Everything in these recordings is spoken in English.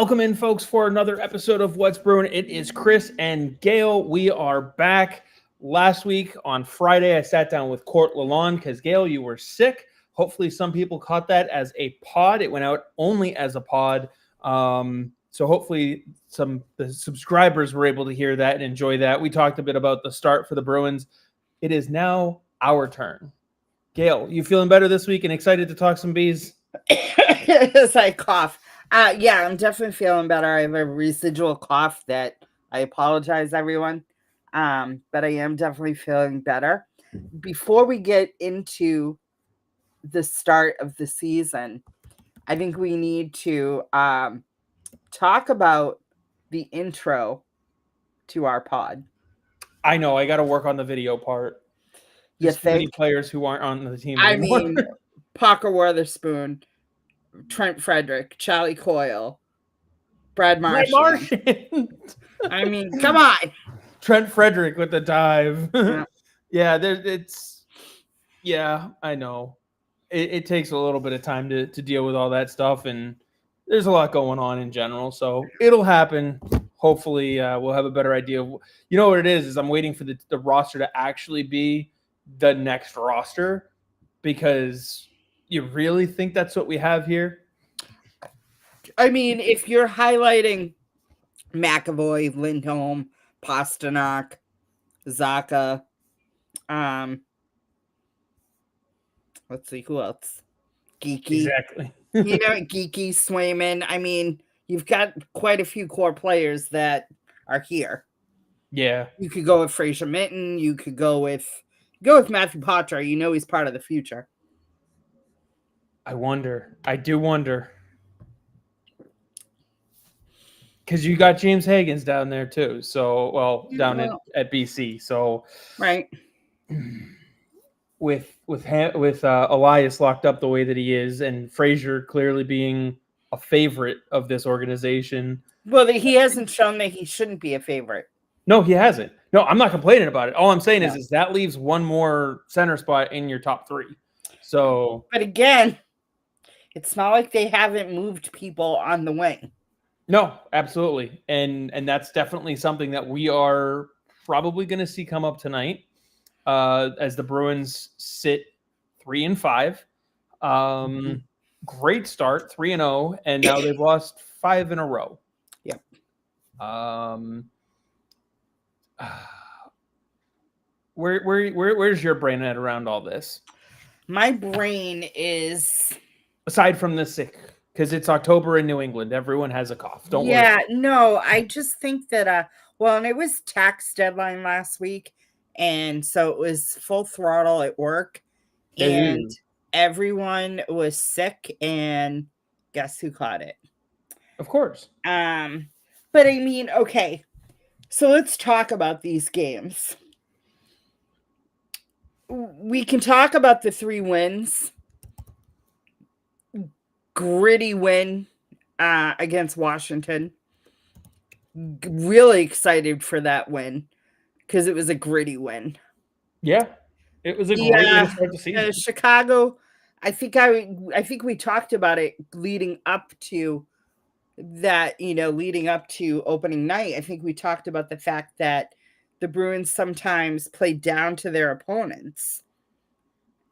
Welcome in, folks, for another episode of What's Bruin. It is Chris and Gayle. We are back. Last week on Friday, I sat down with Court Lalonde because, Gayle, you were sick. Hopefully some people caught that as a pod. It went out only as a pod. So hopefully the subscribers were able to hear that and enjoy that. We talked a bit about the start for the Bruins. It is now our turn. Gayle, you feeling better this week and excited to talk some bees? As I cough. Yeah, I'm definitely feeling better. I have a residual cough that I apologize, everyone. But I am definitely feeling better. Before we get into the start of the season, I think we need to talk about the intro to our pod. I know. I got to work on the video part. There's too many players who aren't on the team anymore. I mean, Parker Witherspoon, Trent Frederick, Charlie Coyle, Brad Marchand. I mean, come on. Trent Frederick with the dive. Yeah. I know. It takes a little bit of time to deal with all that stuff, and there's a lot going on in general. So it'll happen. Hopefully, we'll have a better idea of, you know what it is I'm waiting for the roster to actually be the next roster, because you really think that's what we have here? I mean, if you're highlighting McAvoy, Lindholm, Pasternak, Zacha, let's see who else. Geeky. Exactly. Geeky, Swayman. I mean, you've got quite a few core players that are here. Yeah. You could go with Fraser Minton. You could go with Matthew Poitras. You know he's part of the future. I do wonder. Because you got James Higgins down there too. So, at BC. So, right. With Elias locked up the way that he is, and Fraser clearly being a favorite of this organization. Well, he hasn't shown that he shouldn't be a favorite. No, he hasn't. No, I'm not complaining about it. All I'm saying is that leaves one more center spot in your top three. So, but again, it's not like they haven't moved people on the wing. No, absolutely. And that's definitely something that we are probably going to see come up tonight as the Bruins sit 3-5. Great start, 3-0, and now they've lost 5 in a row. Yep. Where's your brain at around all this? My brain is, aside from the sick, because it's October in New England. Everyone has a cough. Don't worry. Yeah, no, I just think that, and it was tax deadline last week, and so it was full throttle at work, and everyone was sick, and guess who caught it? Of course. But I mean, okay, so let's talk about these games. We can talk about the 3 wins. Gritty win against Washington. Really excited for that win because it was a gritty win. Yeah, it was a great way to start the season. Chicago, I think we talked about it leading up to that, leading up to opening night. I think we talked about the fact that the Bruins sometimes play down to their opponents.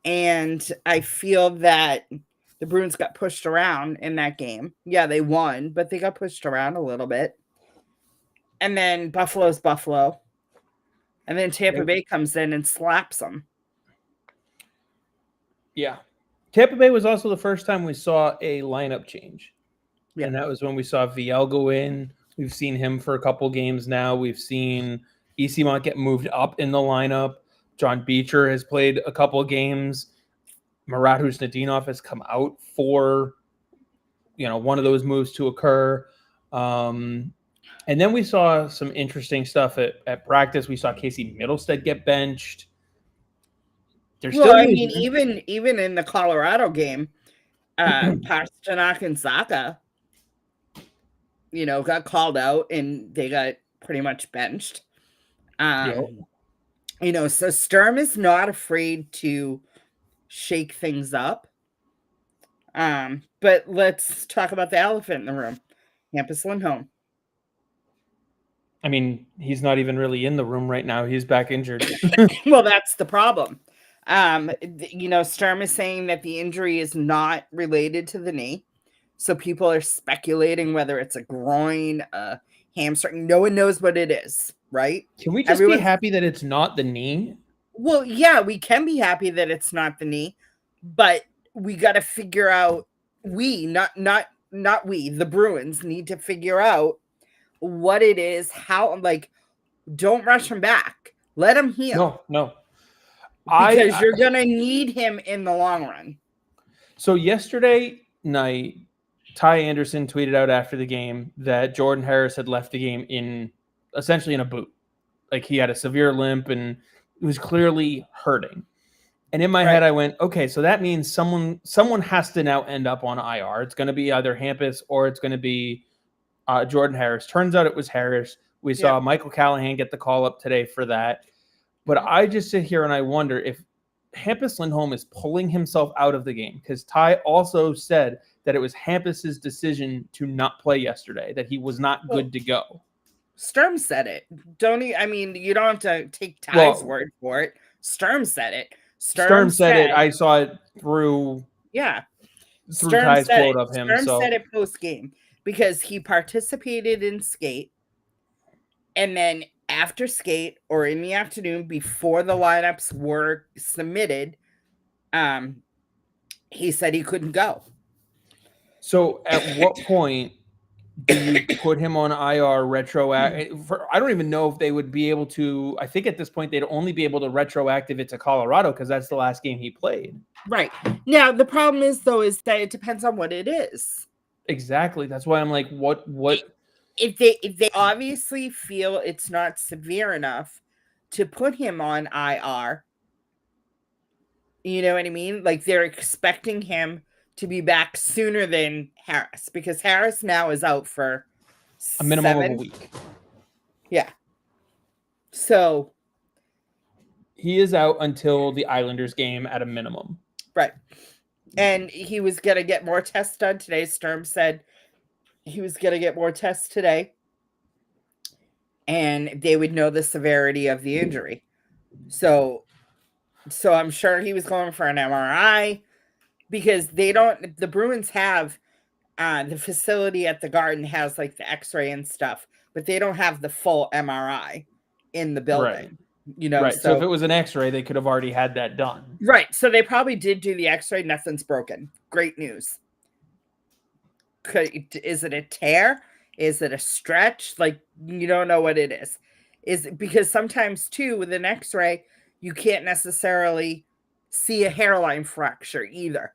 And I feel that the Bruins got pushed around in that game. Yeah, they won, but they got pushed around a little bit. And then Buffalo's Buffalo. And then Tampa Bay comes in and slaps them. Yeah. Tampa Bay was also the first time we saw a lineup change. Yeah. And that was when we saw VL go in. We've seen him for a couple games now. We've seen Easymont get moved up in the lineup. John Beecher has played a couple of games. Marat Husnadinov has come out for, one of those moves to occur. And then we saw some interesting stuff at practice. We saw Casey Middlestead get benched. Even in the Colorado game, Pasternak and Zacha, got called out and they got pretty much benched. So Sturm is not afraid to shake things up. But let's talk about the elephant in the room. Hampus Lindholm. I mean, he's not even really in the room right now. He's back injured. Well, that's the problem. Sturm is saying that the injury is not related to the knee. So people are speculating whether it's a groin, a hamstring. No one knows what it is, right? Can we just be happy that it's not the knee? Well, yeah, we can be happy that it's not the knee, but we got to figure out, the Bruins need to figure out what it is, how, like, don't rush him back. Let him heal. No. Because you're going to need him in the long run. So yesterday night, Ty Anderson tweeted out after the game that Jordan Harris had left the game essentially in a boot. Like, he had a severe limp and it was clearly hurting. And in my head, I went, okay, so that means someone has to now end up on IR. It's going to be either Hampus or it's going to be Jordan Harris. Turns out it was Harris. We saw Michael Callahan get the call up today for that. But I just sit here and I wonder if Hampus Lindholm is pulling himself out of the game, because Ty also said that it was Hampus's decision to not play yesterday, that he was not good to go. Sturm said it. You don't have to take Ty's word for it. Sturm said it. Sturm said it. I saw it through Ty's quote of him. Sturm said it post game because he participated in skate, and then after skate or in the afternoon before the lineups were submitted, he said he couldn't go. So at what point do you put him on IR retroactive? I don't even know if they would be able to. I think at this point they'd only be able to retroactive it to Colorado because that's the last game he played. Right. Now the problem is that it depends on what it is. Exactly. That's why I'm like, what? If they obviously feel it's not severe enough to put him on IR, you know what I mean? Like, they're expecting him to be back sooner than Harris, because Harris now is out for a minimum of a week. Yeah. So he is out until the Islanders game at a minimum. Right. And he was going to get more tests done today. Sturm said he was going to get more tests today, and they would know the severity of the injury. So I'm sure he was going for an MRI, because the Bruins have the facility at the Garden has like the X-ray and stuff, but they don't have the full MRI in the building. Right. So if it was an X-ray, they could have already had that done. Right. So they probably did do the X-ray. Nothing's broken. Great news. Is it a tear? Is it a stretch? Like, you don't know what it is. Because sometimes too with an X-ray, you can't necessarily see a hairline fracture either.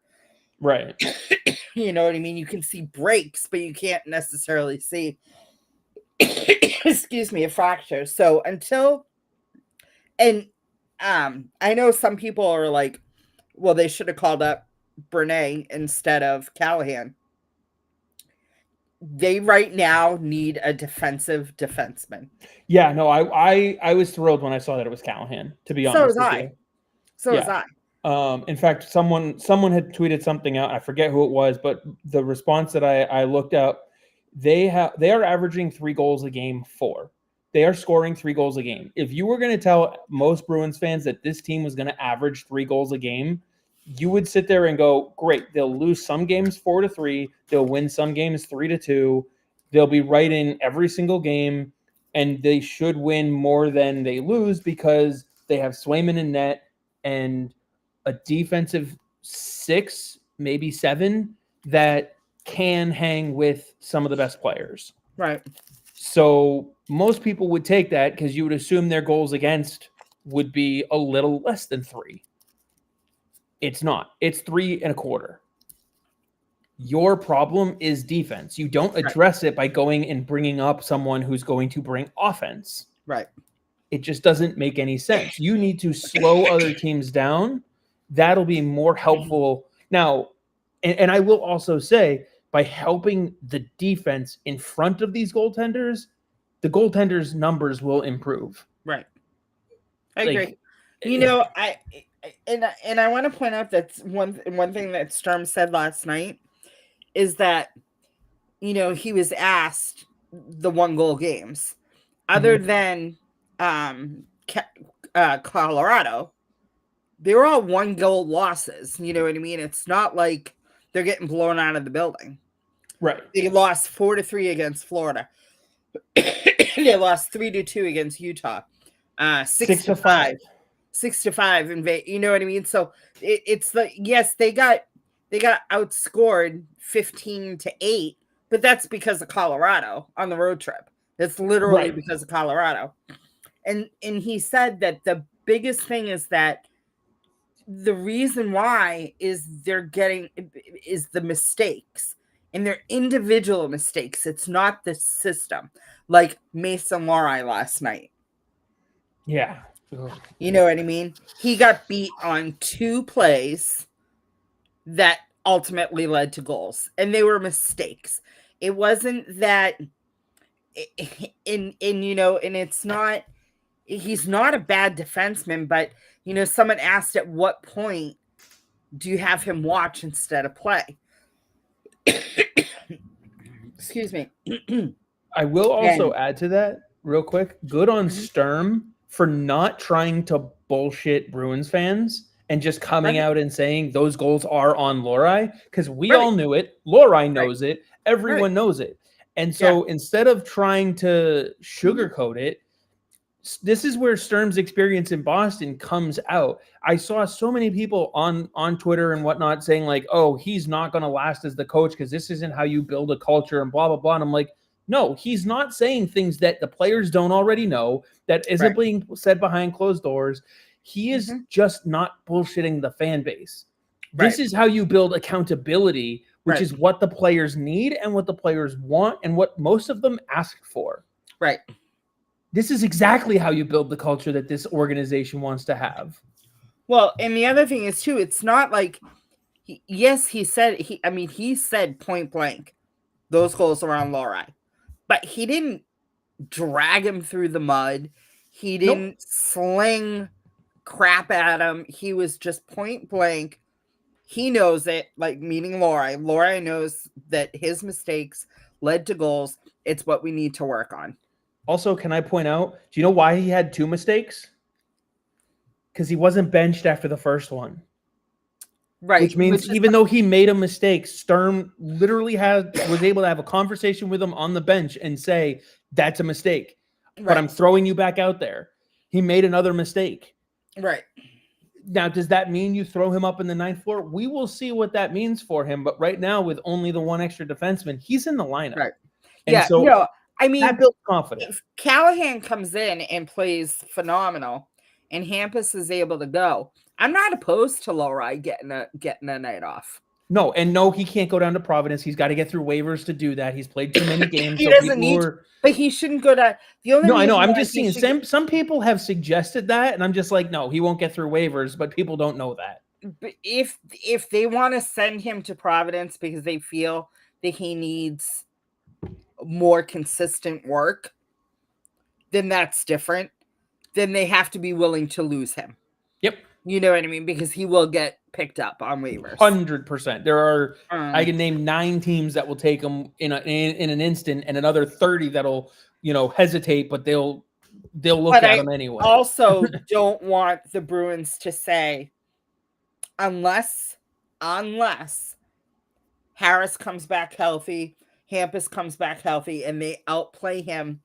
Right. You know what I mean? You can see breaks, but you can't necessarily see a fracture. So I know some people are like, well, they should have called up Bruin instead of Callahan. They right now need a defensive defenseman. Yeah, no, I was thrilled when I saw that it was Callahan, to be honest. So was I. In fact, someone had tweeted something out. I forget who it was, but the response that I looked up, they are averaging 3 goals a game. They are scoring 3 goals a game. If you were going to tell most Bruins fans that this team was going to average 3 goals a game, you would sit there and go, great, they'll lose some games 4-3. They'll win some games 3-2. They'll be right in every single game, and they should win more than they lose because they have Swayman in net and a defensive 6, maybe 7 that can hang with some of the best players. Right. So most people would take that because you would assume their goals against would be a little less than 3. It's not. It's 3.25. Your problem is defense. You don't address it by going and bringing up someone who's going to bring offense. Right. It just doesn't make any sense. You need to slow other teams down. That'll be more helpful. Now, and I will also say, by helping the defense in front of these goaltenders, the goaltenders' numbers will improve. Right. I agree. You know, I want to point out that one thing that Sturm said last night is that he was asked the 1-goal games. Other than Colorado, they were all 1-goal losses. You know what I mean? It's not like they're getting blown out of the building. Right. They lost 4-3 against Florida. They lost 3-2 against Utah. 6-5. 6-5 in Vegas. You know what I mean? So it's like, yes, they got outscored 15-8, but that's because of Colorado on the road trip. That's literally because of Colorado. And he said that the biggest thing is that the reason why is the mistakes, and they're individual mistakes. It's not the system, like Mason Lohrei last night. Yeah. You know what I mean? He got beat on 2 plays that ultimately led to goals, and they were mistakes. It wasn't that and it's not, he's not a bad defenseman, but someone asked at what point do you have him watch instead of play? Excuse me. I will also add to that real quick. Good on Sturm for not trying to bullshit Bruins fans and just coming out and saying those goals are on Lohrei, because we all knew it. Lohrei knows it. Everyone knows it. And so instead of trying to sugarcoat it, this is where Sturm's experience in Boston comes out. I saw so many people on Twitter and whatnot saying like, oh, he's not going to last as the coach because this isn't how you build a culture and blah, blah, blah. And I'm like, no, he's not saying things that the players don't already know, that isn't being said behind closed doors. He is just not bullshitting the fan base. This is how you build accountability, which is what the players need and what the players want and what most of them ask for. Right. This is exactly how you build the culture that this organization wants to have. Well, and the other thing is too, it's not like, he said point blank, those goals are on Lohrei, but he didn't drag him through the mud. He didn't sling crap at him. He was just point blank. He knows it, like meaning Lohrei. Lohrei knows that his mistakes led to goals. It's what we need to work on. Also, can I point out, do you know why he had 2 mistakes? Because he wasn't benched after the first one. Right. Which means even though he made a mistake, Sturm literally was able to have a conversation with him on the bench and say, that's a mistake. But I'm throwing you back out there. He made another mistake. Right. Now, does that mean you throw him up in the 9th floor? We will see what that means for him. But right now, with only the 1 extra defenseman, he's in the lineup. Right. And so that builds confidence. If Callahan comes in and plays phenomenal and Hampus is able to go, I'm not opposed to Lohrei getting a night off. No, he can't go down to Providence. He's got to get through waivers to do that. He's played too many games. He doesn't need to, but he shouldn't go to the only. No, I know. I'm just saying some people have suggested that, and I'm just like, no, he won't get through waivers, but people don't know that. But if they want to send him to Providence because they feel that he needs more consistent work, then that's different. Then they have to be willing to lose him. Yep. You know what I mean? Because he will get picked up on waivers. 100%. There are, I can name 9 teams that will take him in an instant, and another 30 that'll, hesitate, but they'll look at him anyway. Also don't want the Bruins to say, unless Harris comes back healthy, Hampus comes back healthy, and they outplay him.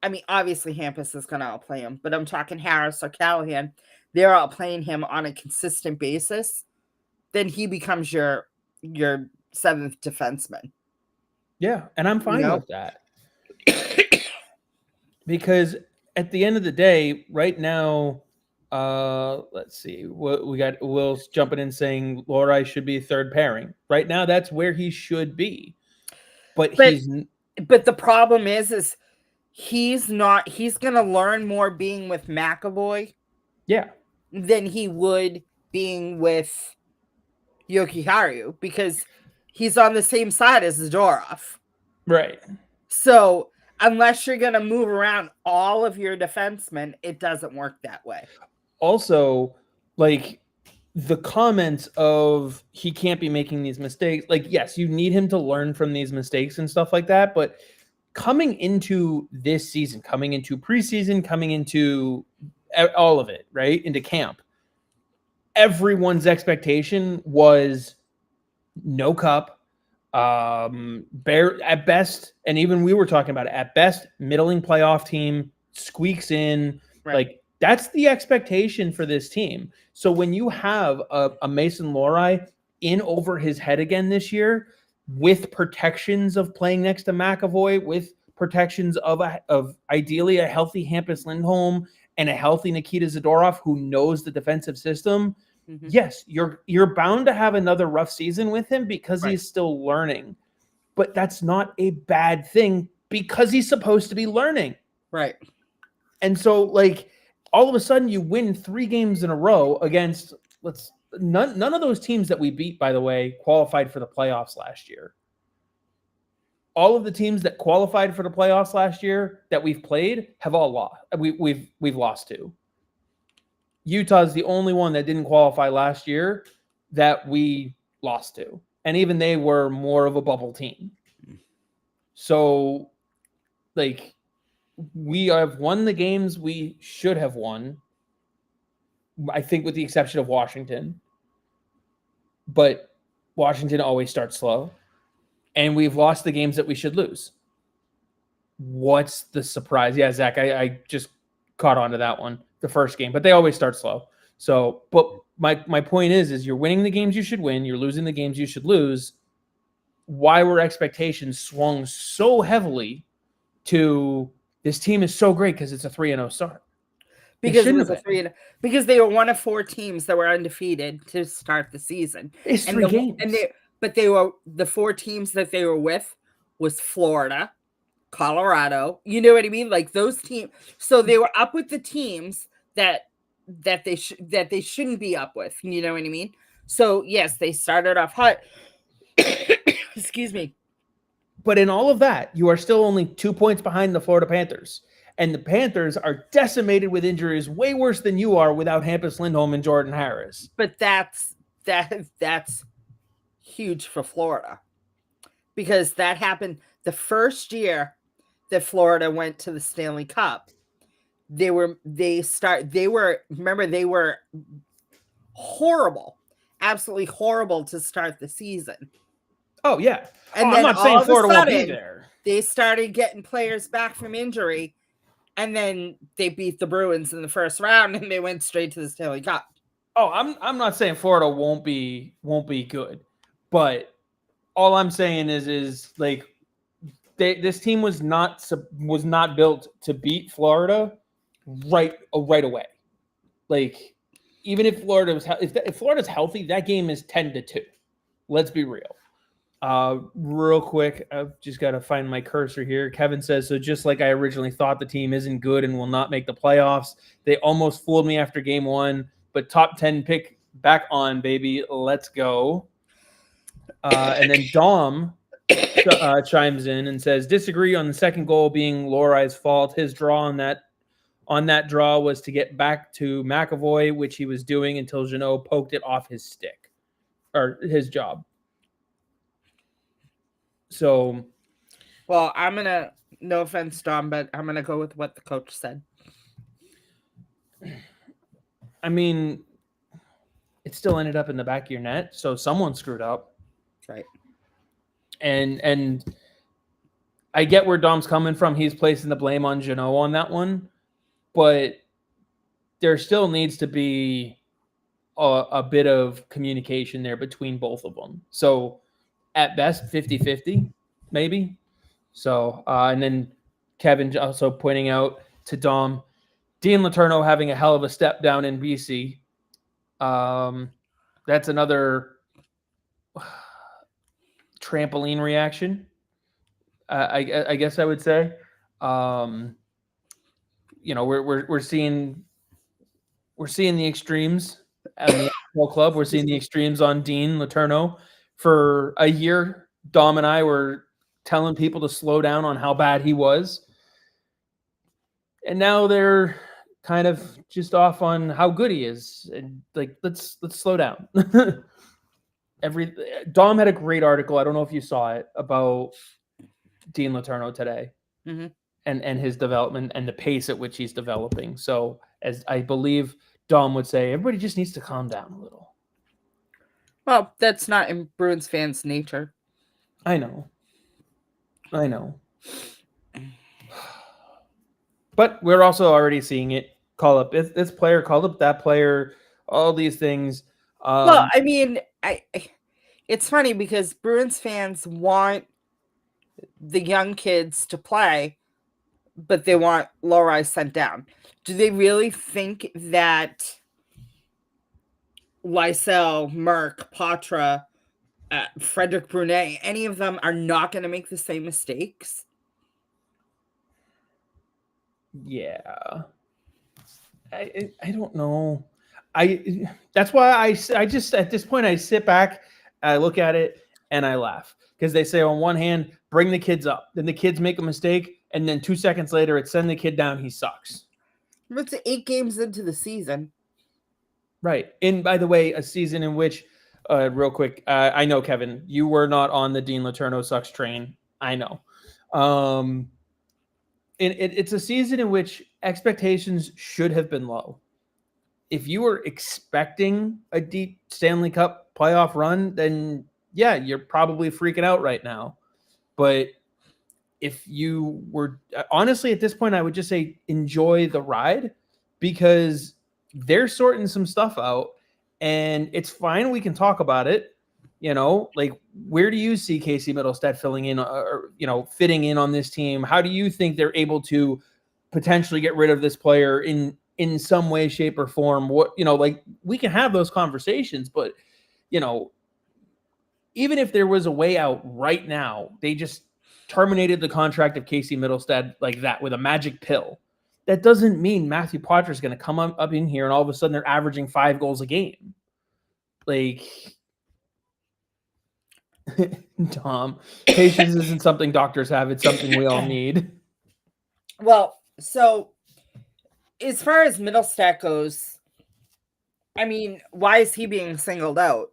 I mean, obviously Hampus is going to outplay him, but I'm talking Harris or Callahan. They're outplaying him on a consistent basis. Then he becomes your 7th defenseman. Yeah, and I'm fine with that. Because at the end of the day, right now, let's see, we got Will's jumping in saying Lohrei should be 3rd pairing. Right now, that's where he should be. But the problem is he's not. He's going to learn more being with McAvoy. Yeah. Than he would being with Jokiharju, because he's on the same side as Zadorov. Right. So unless you're going to move around all of your defensemen, it doesn't work that way. Also, like, the comments of he can't be making these mistakes, like, yes, you need him to learn from these mistakes and stuff like that, but coming into this season, coming into preseason, coming into all of it, right, into camp, everyone's expectation was no cup, bare at best, and even we were talking about it, at best, middling playoff team, squeaks in, Right. like, that's the expectation for this team. So when you have a Mason Lohrei in over his head again this year, with protections of playing next to McAvoy, with protections of ideally a healthy Hampus Lindholm and a healthy Nikita Zadorov who knows the defensive system, yes, you're bound to have another rough season with him because he's still learning. But that's not a bad thing because he's supposed to be learning. Right. And so, like, all of a sudden you win 3 games in a row against none of those teams that we beat, by the way, qualified for the playoffs last year. All of the teams that qualified for the playoffs last year that we've played have all lost. We've lost to. Utah's the only one that didn't qualify last year that we lost to. And even they were more of a bubble team. So, like, we have won the games we should have won, I think, with the exception of Washington. But Washington always starts slow. And we've lost the games that we should lose. What's the surprise? Yeah, Zach, I just caught on to that one, the first game. But they always start slow. So, but my point is you're winning the games you should win. You're losing the games you should lose. Why were expectations swung so heavily to this team is so great because it's a 3-0 start? Because it was a 3-0. Because they were one of 4 teams that were undefeated to start the season. It's 3 games. But they were the 4 teams that they were with was Florida, Colorado. You know what I mean? Like those teams. So they were up with the teams that they shouldn't be up with. You know what I mean? So yes, they started off hot. Excuse me. But in all of that, you are still only 2 points behind the Florida Panthers. And the Panthers are decimated with injuries way worse than you are without Hampus Lindholm and Jordan Harris. But that's huge for Florida. Because that happened the first year that Florida went to the Stanley Cup. They were horrible. Absolutely horrible to start the season. Oh, yeah. And then I'm not saying Florida won't be there. They started getting players back from injury, and then they beat the Bruins in the first round, and they went straight to the Stanley Cup. Oh, I'm not saying Florida won't be good, but all I'm saying is like this team was not built to beat Florida right away. Like, even if Florida was if Florida's healthy, that game is 10-2. Let's be real. Real quick, I've just got to find my cursor here. Kevin says, so just like I originally thought, the team isn't good and will not make the playoffs. They almost fooled me after game 1, but top 10 pick back on, baby. Let's go. And then Dom chimes in and says, disagree on the second goal being Lohrei's fault. His draw on that draw was to get back to McAvoy, which he was doing until Jeannot poked it off his stick, or his job. So, well, no offense, Dom, but I'm going to go with what the coach said. I mean, it still ended up in the back of your net, so someone screwed up. Right. And I get where Dom's coming from. He's placing the blame on Jeannot on that one, but there still needs to be a bit of communication there between both of them. So, at best, 50-50, maybe. So, and then Kevin also pointing out to Dom, Dean Letourneau having a hell of a step down in BC. That's another trampoline reaction, I guess I would say. We're seeing the extremes at the NFL club. We're seeing the extremes on Dean Letourneau. For a year, Dom and I were telling people to slow down on how bad he was. And now they're kind of just off on how good he is. And like, let's slow down. Dom had a great article. I don't know if you saw it about Dean Letourneau today, and his development and the pace at which he's developing. So, as I believe Dom would say, everybody just needs to calm down a little. Well, that's not in Bruins fans' nature. I know. But we're also already seeing it. Call up this player, call up that player, all these things. Well, I mean, it's funny because Bruins fans want the young kids to play, but they want Lohrei sent down. Do they really think that Lysell, Merck, Patra, Frederick Brunet, any of them are not going to make the same mistakes? Yeah. I don't know. That's why I just at this point I sit back, I look at it, and I laugh because they say on one hand bring the kids up, then the kids make a mistake, and then 2 seconds later it's send the kid down. He sucks. It's 8 games into the season, right? And by the way, a season in which, real quick, I know Kevin, you were not on the Dean Letourneau sucks train. I know. It's a season in which expectations should have been low. If you were expecting a deep Stanley Cup playoff run, then yeah, you're probably freaking out right now. But if you were honestly at this point, I would just say enjoy the ride because they're sorting some stuff out and it's fine. We can talk about it. Like where do you see Casey Middlestat filling in or, fitting in on this team? How do you think they're able to potentially get rid of this player in some way, shape, or form? What, like we can have those conversations, but, even if there was a way out right now, they just terminated the contract of Casey Middlestat like that with a magic pill. That doesn't mean Matthew Poitras is going to come up in here and all of a sudden they're averaging 5 goals a game. Like, Tom, patience isn't something doctors have. It's something we all need. Well, so as far as Middlestat goes, I mean, why is he being singled out?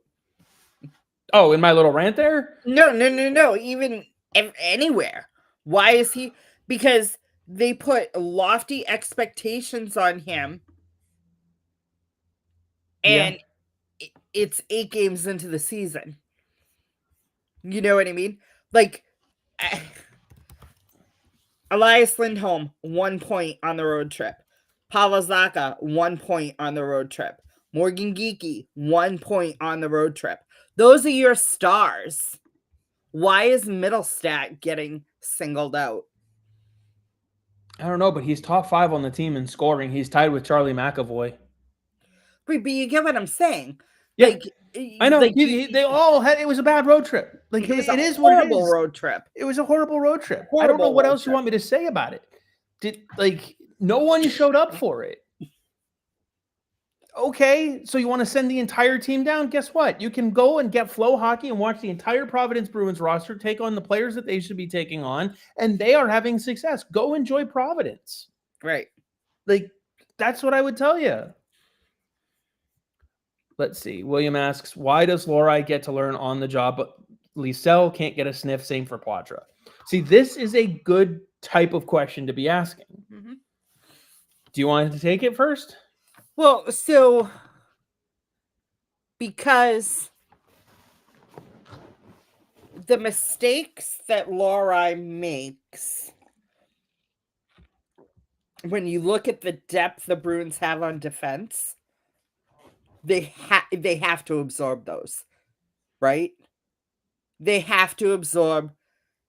Oh, in my little rant there? No. Even anywhere. Why is he? Because they put lofty expectations on him. And it's 8 games into the season. You know what I mean? Like, Elias Lindholm, 1 point on the road trip. Pavel Zacha, 1 point on the road trip. Morgan Geekie, 1 point on the road trip. Those are your stars. Why is Middlestat getting singled out? I don't know, but he's top 5 on the team in scoring. He's tied with Charlie McAvoy. But you get what I'm saying? Yeah, like, I know. Like, they all had. It was a bad road trip. Like it is what it is. Horrible road trip. It was a horrible road trip. I don't know what else you want me to say about it. No one showed up for it. Okay, so you want to send the entire team down? Guess what? You can go and get Flow Hockey and watch the entire Providence Bruins roster take on the players that they should be taking on, and they are having success. Go enjoy Providence. Right. Like, that's what I would tell you. Let's see. William asks, why does Lohrei get to learn on the job, but Lysell can't get a sniff? Same for Poitras. See, this is a good type of question to be asking. Mm-hmm. Do you want to take it first? Well, so because the mistakes that Lohrei makes, when you look at the depth the Bruins have on defense, they have to absorb those, right? They have to absorb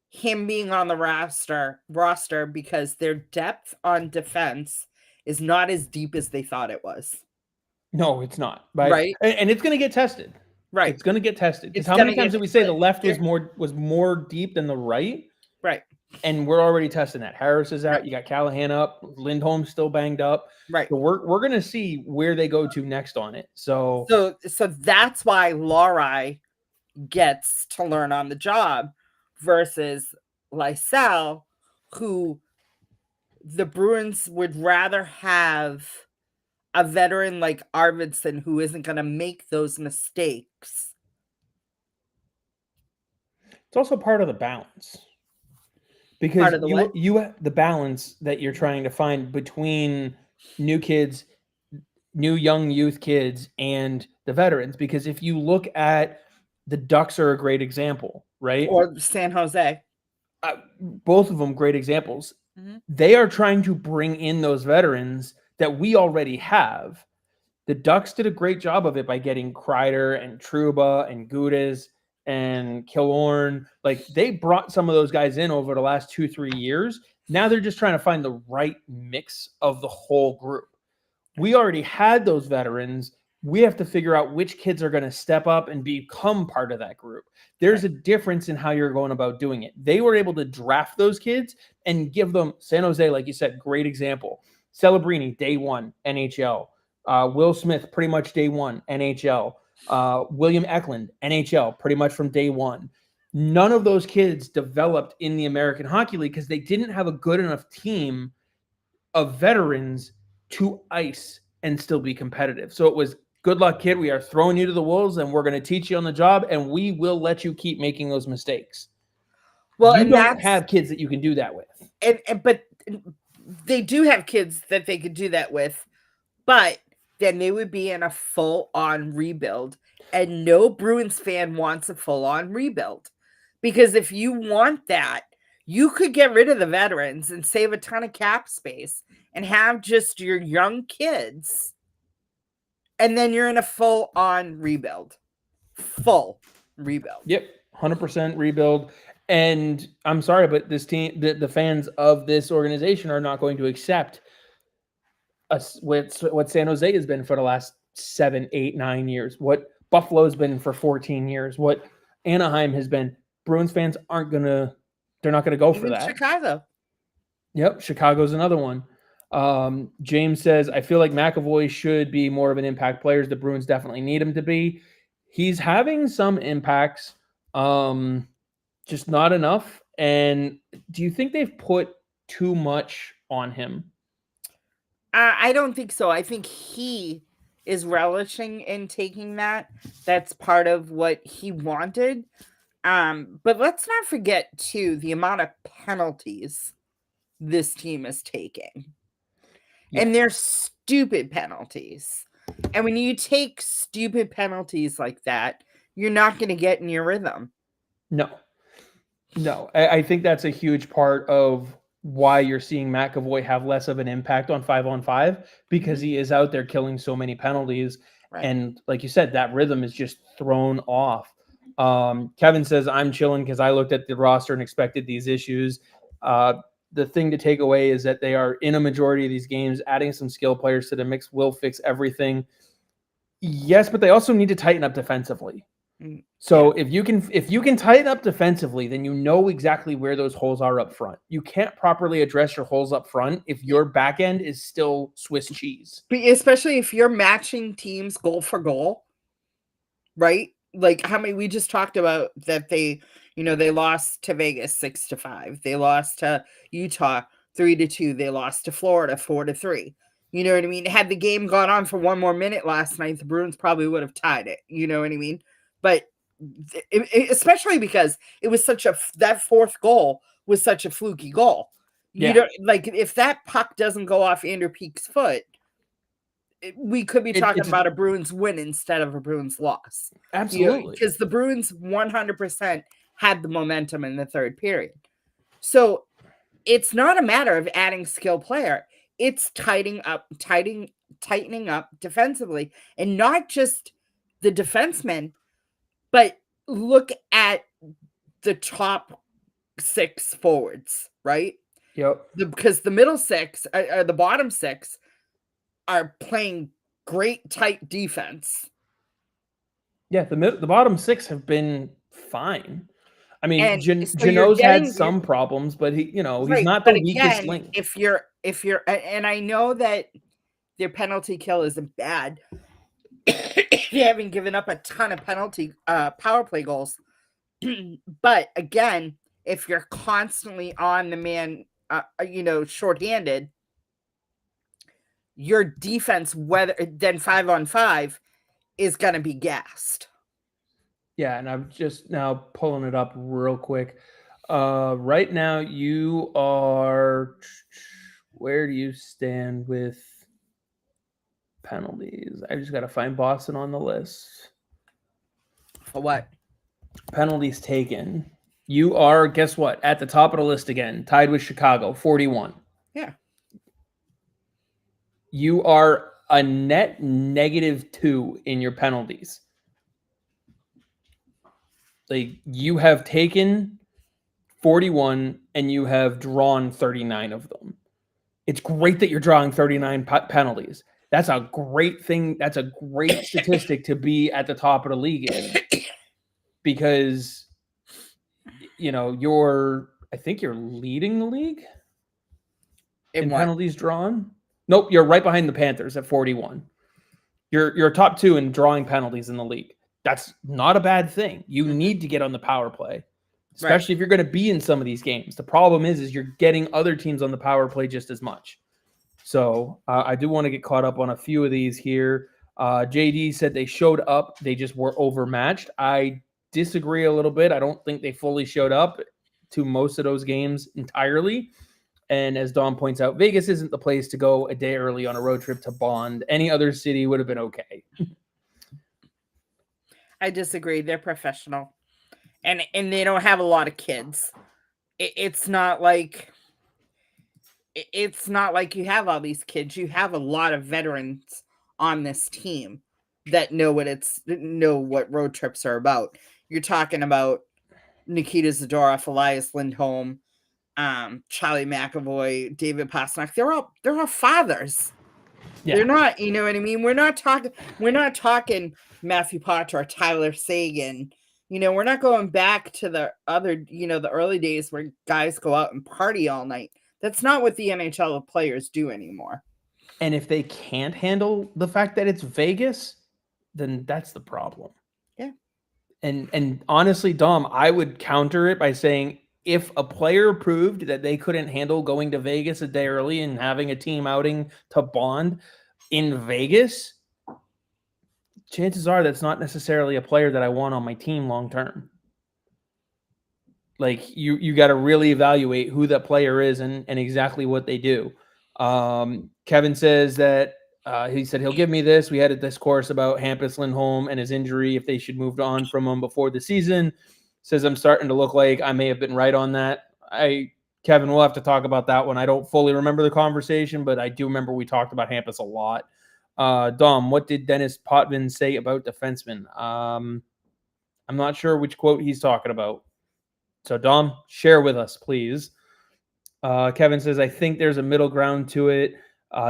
him being on the roster because their depth on defense is not as deep as they thought it was. No, it's not. Right? And it's going to get tested. Right. It's going to get tested. Because how many times did we say the left was more deep than the right? Right. And we're already testing that. Harris is out. Right. You got Callahan up. Lindholm's still banged up. Right. So we're going to see where they go to next on it. So that's why Lohrei gets to learn on the job versus Lysell, who the Bruins would rather have a veteran like Arvidsson who isn't going to make those mistakes. It's also part of the balance. Because Part of the what? the balance that you're trying to find between new kids, new young youth kids, and the veterans. Because if you look at the Ducks are a great example, right? Or San Jose. Both of them great examples. Mm-hmm. They are trying to bring in those veterans that we already have. The Ducks did a great job of it by getting Kreider and Trouba and Gudas and Killorn. Like, they brought some of those guys in over the last 2-3 years. Now they're just trying to find the right mix of the whole group. We already had those veterans. We have to figure out which kids are going to step up and become part of that group. There's a difference in how you're going about doing it. They were able to draft those kids and give them San Jose, like you said, great example. Celebrini, day one, NHL. Will Smith, pretty much day one, NHL. William Eklund, NHL, pretty much from day one. None of those kids developed in the American Hockey League because they didn't have a good enough team of veterans to ice and still be competitive. So it was, good luck, kid. We are throwing you to the wolves, and we're going to teach you on the job, and we will let you keep making those mistakes. Well, you don't have kids that you can do that with. But they do have kids that they could do that with, but then they would be in a full-on rebuild, and no Bruins fan wants a full-on rebuild. Because if you want that, you could get rid of the veterans and save a ton of cap space and have just your young kids, and then you're in a full-on rebuild. Full rebuild. Yep, 100% rebuild. And I'm sorry, but this team, the fans of this organization are not going to accept what San Jose has been for the last 7, 8, 9 years, what Buffalo's been for 14 years, what Anaheim has been. Bruins fans they're not going to go for that. Chicago. Yep, Chicago's another one. James says, I feel like McAvoy should be more of an impact player. The Bruins definitely need him to be. He's having some impacts, just not enough. And do you think they've put too much on him? I don't think so. I think he is relishing in taking that. That's part of what he wanted. But let's not forget, too, the amount of penalties this team is taking. Yeah. And they're stupid penalties. And when you take stupid penalties like that, you're not going to get in your rhythm. No. I think that's a huge part of why you're seeing McAvoy have less of an impact on 5-on-5, because he is out there killing so many penalties. Right. And like you said, that rhythm is just thrown off. Kevin says, I'm chilling because I looked at the roster and expected these issues. The thing to take away is that they are in a majority of these games. Adding some skill players to the mix will fix everything. Yes, but they also need to tighten up defensively. So if you can tighten up defensively, then you know exactly where those holes are up front. You can't properly address your holes up front if your back end is still Swiss cheese. Especially if you're matching teams goal for goal, right? Like how many we just talked about that they lost to Vegas 6-5. They lost to Utah 3-2. They lost to Florida 4-3. You know what I mean? Had the game gone on for one more minute last night, the Bruins probably would have tied it. You know what I mean? But especially because it was that fourth goal was such a fluky goal. Yeah. You don't, like, if that puck doesn't go off Andrew Peake's foot, we could be talking about a Bruins win instead of a Bruins loss. Absolutely. Because the Bruins 100% had the momentum in the third period. So it's not a matter of adding skill player. It's tightening up defensively, and not just the defensemen, but look at the top 6 forwards, right? Yep. Because the middle 6 or the bottom 6 are playing great tight defense. Yeah, the bottom 6 have been fine. I mean, Janot's had some problems, but he's not the weakest link. If you're, and I know that their penalty kill isn't bad. They haven't given up a ton of penalty power play goals. But again, if you're constantly on the man shorthanded, your defense, whether then 5-on-5, is going to be gassed. Yeah, and I'm just now pulling it up real quick. Right now, you are. Where do you stand with penalties? I just got to find Boston on the list. For what? Penalties taken. You are, guess what? At the top of the list again, tied with Chicago, 41. Yeah. You are a net -2 in your penalties. Like, you have taken 41 and you have drawn 39 of them. It's great that you're drawing 39 penalties. That's a great thing. That's a great statistic to be at the top of the league in, because I think you're leading the league in penalties drawn. Nope, you're right behind the Panthers at 41. You're top 2 in drawing penalties in the league. That's not a bad thing. You need to get on the power play, especially if you're going to be in some of these games. The problem is you're getting other teams on the power play just as much. So I do want to get caught up on a few of these here. JD said they showed up. They just were overmatched. I disagree a little bit. I don't think they fully showed up to most of those games entirely. And as Dom points out, Vegas isn't the place to go a day early on a road trip to bond. Any other city would have been okay. I disagree. They're professional. And they don't have a lot of kids. It's not like you have all these kids. You have a lot of veterans on this team that know what road trips are about. You're talking about Nikita Zadorov, Elias Lindholm, Charlie McAvoy, David Pastrnak. They're all fathers. Yeah. They're not, you know what I mean? We're not talking Matthew Potter or Tyler Seguin. We're not going back to the other, the early days where guys go out and party all night. That's not what the NHL players do anymore. And if they can't handle the fact that it's Vegas, then that's the problem. Yeah. And honestly, Dom, I would counter it by saying, if a player proved that they couldn't handle going to Vegas a day early and having a team outing to bond in Vegas, chances are that's not necessarily a player that I want on my team long term. Like, you got to really evaluate who that player is and exactly what they do. Kevin says that he said he'll give me this. We had a discourse about Hampus Lindholm and his injury, if they should move on from him before the season. Says I'm starting to look like I may have been right on that. Kevin, we'll have to talk about that one. I don't fully remember the conversation, but I do remember we talked about Hampus a lot. Dom, what did Dennis Potvin say about defensemen? I'm not sure which quote he's talking about. So, Dom, share with us, please. Kevin says, I think there's a middle ground to it.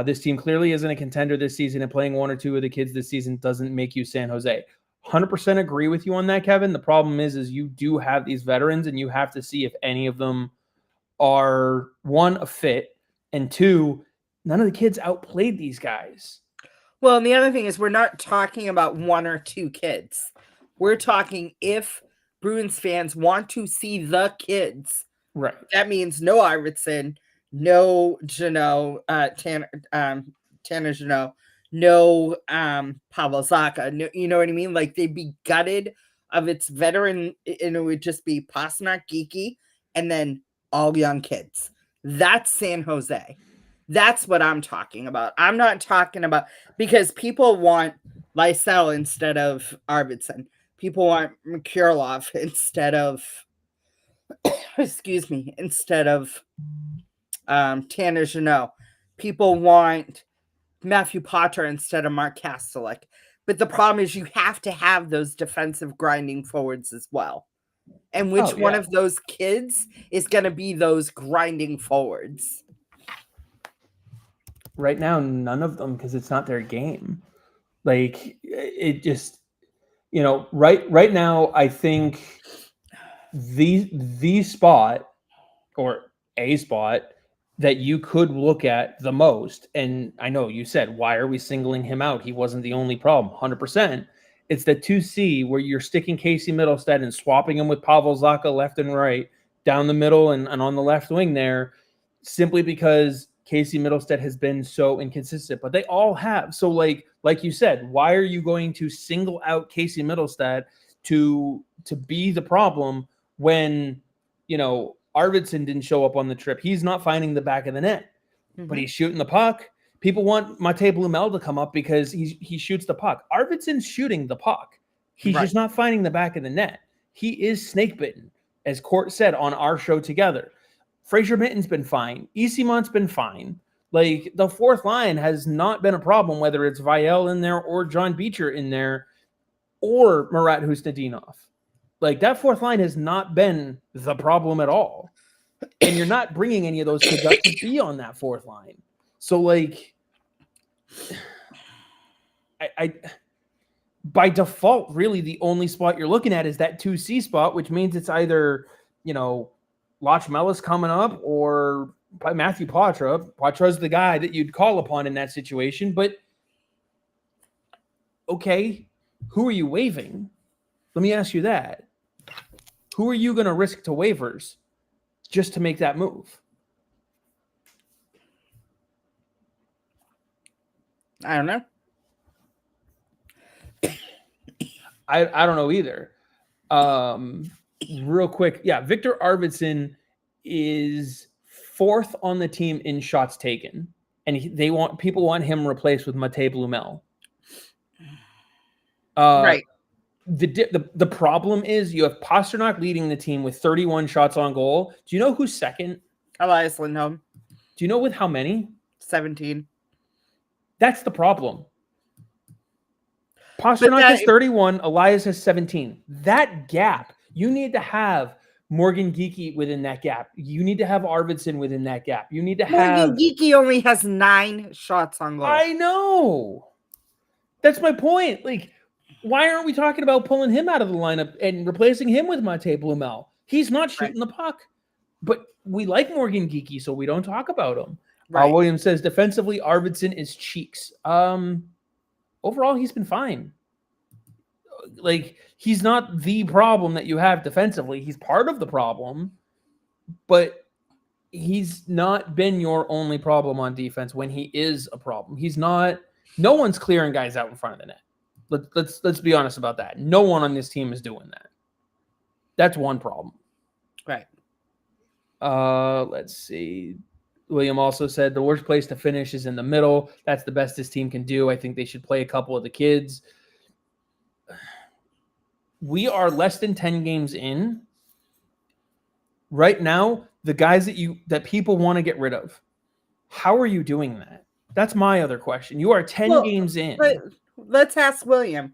This team clearly isn't a contender this season, and playing one or two of the kids this season doesn't make you San Jose. 100% agree with you on that, Kevin. The problem is you do have these veterans, and you have to see if any of them are, one, a fit, and two, none of the kids outplayed these guys. Well, and the other thing is we're not talking about one or two kids. We're talking if Bruins fans want to see the kids. Right. That means no Arvidsson, no Jeannot, Tanner Jeannot, no Pavel Zacha. No, you know what I mean? Like, they'd be gutted of its veteran, and it would just be Pastrnak, Geeky, and then all young kids. That's San Jose. That's what I'm talking about. I'm not talking about, because people want Lysell instead of Arvidsson. People want Mikhailov instead of instead of Tanner Jeannot. People want Matthew Potter instead of Mark Kastelik. But the problem is you have to have those defensive grinding forwards as well. And which one of those kids is going to be those grinding forwards? Right now, none of them, because it's not their game. Like, it just, right now, I think the spot, or a spot, that you could look at the most, and I know you said, why are we singling him out? He wasn't the only problem. 100%. It's the 2C where you're sticking Casey Middlestead and swapping him with Pavel Zacha left and right, down the middle and on the left wing there. simply because Casey Middlestat has been so inconsistent, but they all have. So like you said, why are you going to single out Casey Middlestat to be the problem when, Arvidsson didn't show up on the trip? He's not finding the back of the net, but he's shooting the puck. People want Mate Blumel to come up because he shoots the puck. Arvidsson's shooting the puck. He's just not finding the back of the net. He is snake bitten, as Court said on our show together. Fraser Mitten's been fine. Easymont's been fine. Like, the fourth line has not been a problem, whether it's Vial in there or John Beecher in there or Murat Husnudinov. Like, that fourth line has not been the problem at all. And you're not bringing any of those kids up to be on that fourth line. So, like, I by default, really the only spot you're looking at is that 2C spot, which means it's either, Lach Mellis coming up or Matthew Poitras. Poitra's the guy that you'd call upon in that situation. But, okay, who are you waiving? Let me ask you that. Who are you going to risk to waivers just to make that move? I don't know. I don't know either. Real quick. Yeah. Victor Arvidsson is 4th on the team in shots taken. And people want him replaced with Mate Blumel. Right. The problem is you have Pasternak leading the team with 31 shots on goal. Do you know who's second? Elias Lindholm. Do you know with how many? 17. That's the problem. Pasternak has 31. Elias has 17. That gap, you need to have Morgan Geekie within that gap. You need to have Arvidsson within that gap. You need to have... Morgan Geekie only has 9 shots on goal. I know. That's my point. Like, why aren't we talking about pulling him out of the lineup and replacing him with Mate Blumel? He's not shooting the puck. But we like Morgan Geekie, so we don't talk about him. Right. Williams says, defensively, Arvidsson is cheeks. Overall, he's been fine. Like, he's not the problem that you have defensively. He's part of the problem, but he's not been your only problem on defense when he is a problem. He's not. No one's clearing guys out in front of the net. Let's be honest about that. No one on this team is doing that. That's one problem. Right. Let's see. William also said the worst place to finish is in the middle. That's the best this team can do. I think they should play a couple of the kids. We are less than 10 games in. Right now, the guys that people want to get rid of, how are you doing that? That's my other question. You are 10 games in. But let's ask William,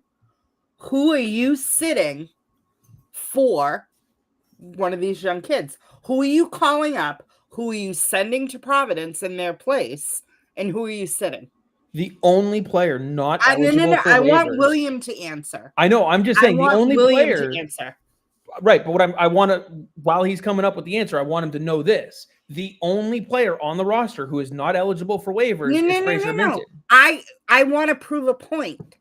who are you sitting for one of these young kids? Who are you calling up? Who are you sending to Providence in their place? And who are you sitting? The only player not eligible for waivers. I want William to answer. I know. I'm just saying the only player to answer. Right, but what I want to, while he's coming up with the answer, I want him to know this: the only player on the roster who is not eligible for waivers is Fraser Minton. I want to prove a point.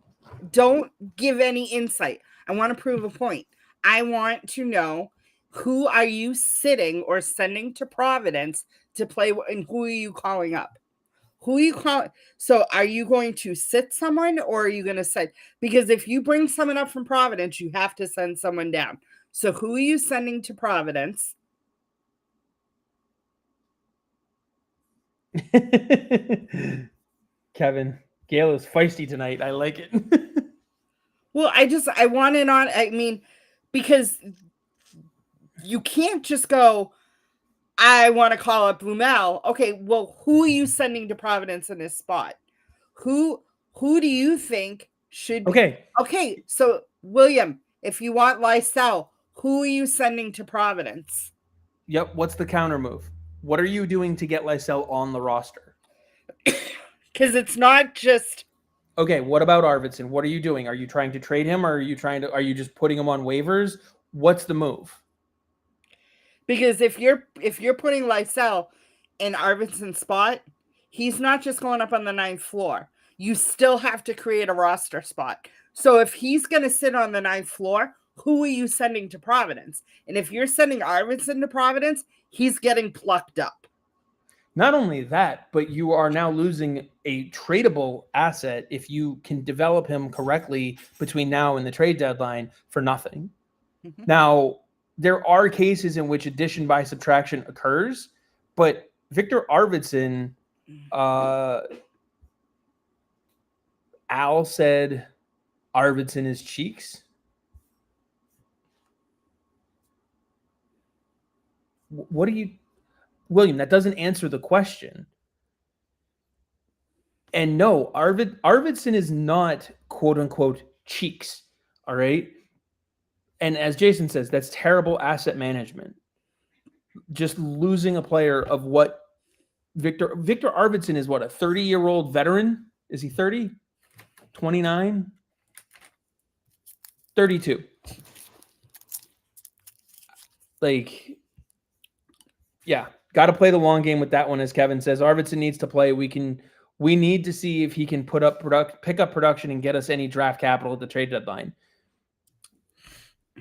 Don't give any insight. I want to prove a point. I want to know, who are you sitting or sending to Providence to play, and who are you calling up? Who are you calling? So are you going to sit someone, or are you going to send? Because if you bring someone up from Providence, you have to send someone down. So who are you sending to Providence? Kevin, Gayle is feisty tonight. I like it. Well, I want it on. I mean, because you can't just go, I want to call up Blumel. Okay, well, who are you sending to Providence in this spot? Who do you think should be? Okay, so William, if you want Lysell, who are you sending to Providence? Yep, what's the counter move? What are you doing to get Lysell on the roster? Because it's not just... Okay, what about Arvidsson? What are you doing? Are you trying to trade him, or are you just putting him on waivers? What's the move? Because if you're putting Lysell in Arvidsson's spot, he's not just going up on the 9th floor. You still have to create a roster spot. So if he's going to sit on the 9th floor, who are you sending to Providence? And if you're sending Arvidsson to Providence, he's getting plucked up. Not only that, but you are now losing a tradable asset if you can develop him correctly between now and the trade deadline for nothing. Mhm. Now, there are cases in which addition by subtraction occurs, but Victor Arvidsson, Al said Arvidsson is cheeks. What do you, William? That doesn't answer the question. And no, Arvidsson is not quote unquote cheeks. All right. And as Jason says, that's terrible asset management. Just losing a player of what Victor Arvidsson is, what, a 30-year-old veteran? Is he 30? 29? 32. Like, yeah, got to play the long game with that one. As Kevin says, Arvidsson needs to play. We need to see if he can pick up production and get us any draft capital at the trade deadline.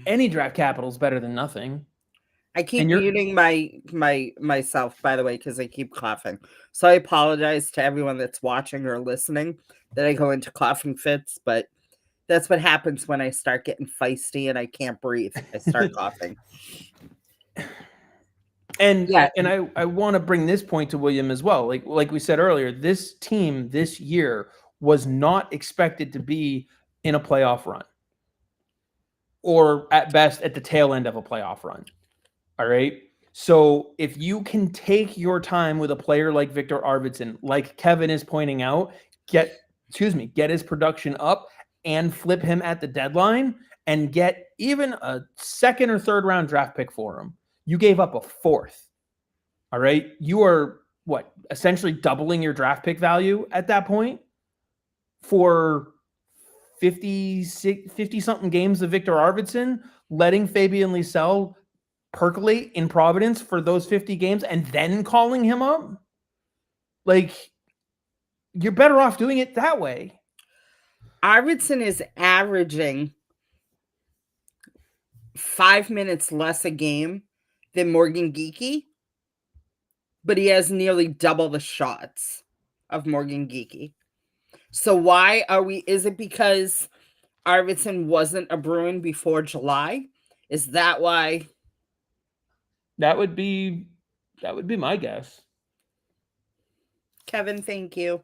Any draft capital is better than nothing. I keep muting myself, by the way, because I keep coughing. So I apologize to everyone that's watching or listening that I go into coughing fits, but that's what happens when I start getting feisty and I can't breathe. I start coughing. And yeah, and I want to bring this point to William as well. Like we said earlier, this team this year was not expected to be in a playoff run, or at best at the tail end of a playoff run. All right. So if you can take your time with a player like Victor Arvidsson, like Kevin is pointing out, get his production up and flip him at the deadline and get even a second or third round draft pick for him. You gave up a fourth. All right. You are essentially doubling your draft pick value at that point for 50 something games of Victor Arvidsson, letting Fabian Lysell percolate in Providence for those 50 games and then calling him up. Like, you're better off doing it that way. Arvidsson is averaging 5 minutes less a game than Morgan Geekie, but he has nearly double the shots of Morgan Geekie. So why is it because Arvidsson wasn't a Bruin before July? Is that why? That would be my guess. Kevin, thank you.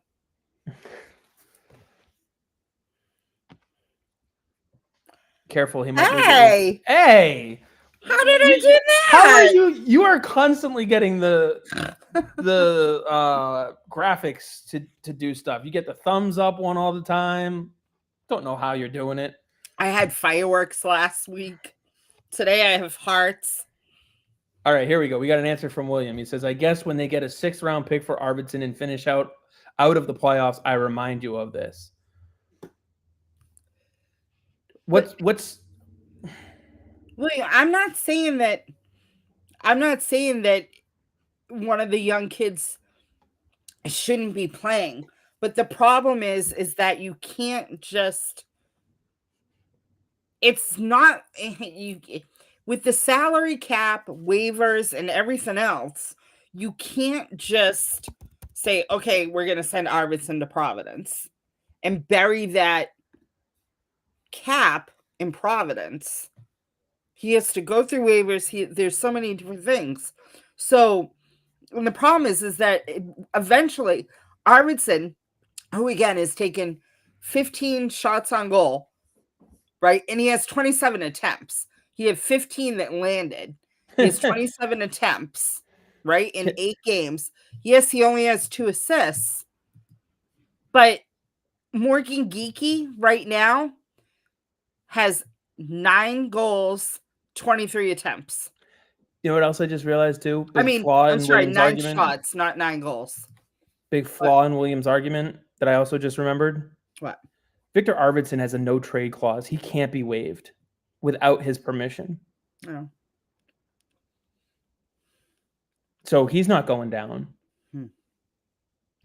Careful, he might. Hey! How did I do that? How are you? You are constantly getting the graphics to do stuff. You get the thumbs up one all the time. Don't know how you're doing it. I had fireworks last week. Today I have hearts. All right, here we go. We got an answer from William. He says, I guess when they get a 6th round pick for Arvidsson and finish out of the playoffs, I remind you of this. What's William, I'm not saying that one of the young kids shouldn't be playing, but the problem is that you can't just, it's not, you, with the salary cap, waivers, and everything else, you can't just say, okay, we're going to send Arvidsson to Providence and bury that cap in Providence. He has to go through waivers. There's so many different things. So, and the problem is that eventually Arvidsson, who again is taking 15 shots on goal, right? And he has 27 attempts. He had 15 that landed. He has 27 attempts, right? In 8 games. Yes, he only has 2 assists. But Morgan Geekie right now has 9 goals, 23 attempts. You know what else I just realized too? 9 shots, not 9 goals. Big flaw in Williams' argument that I also just remembered. What? Victor Arvidsson has a no trade clause. He can't be waived without his permission. Oh. So he's not going down.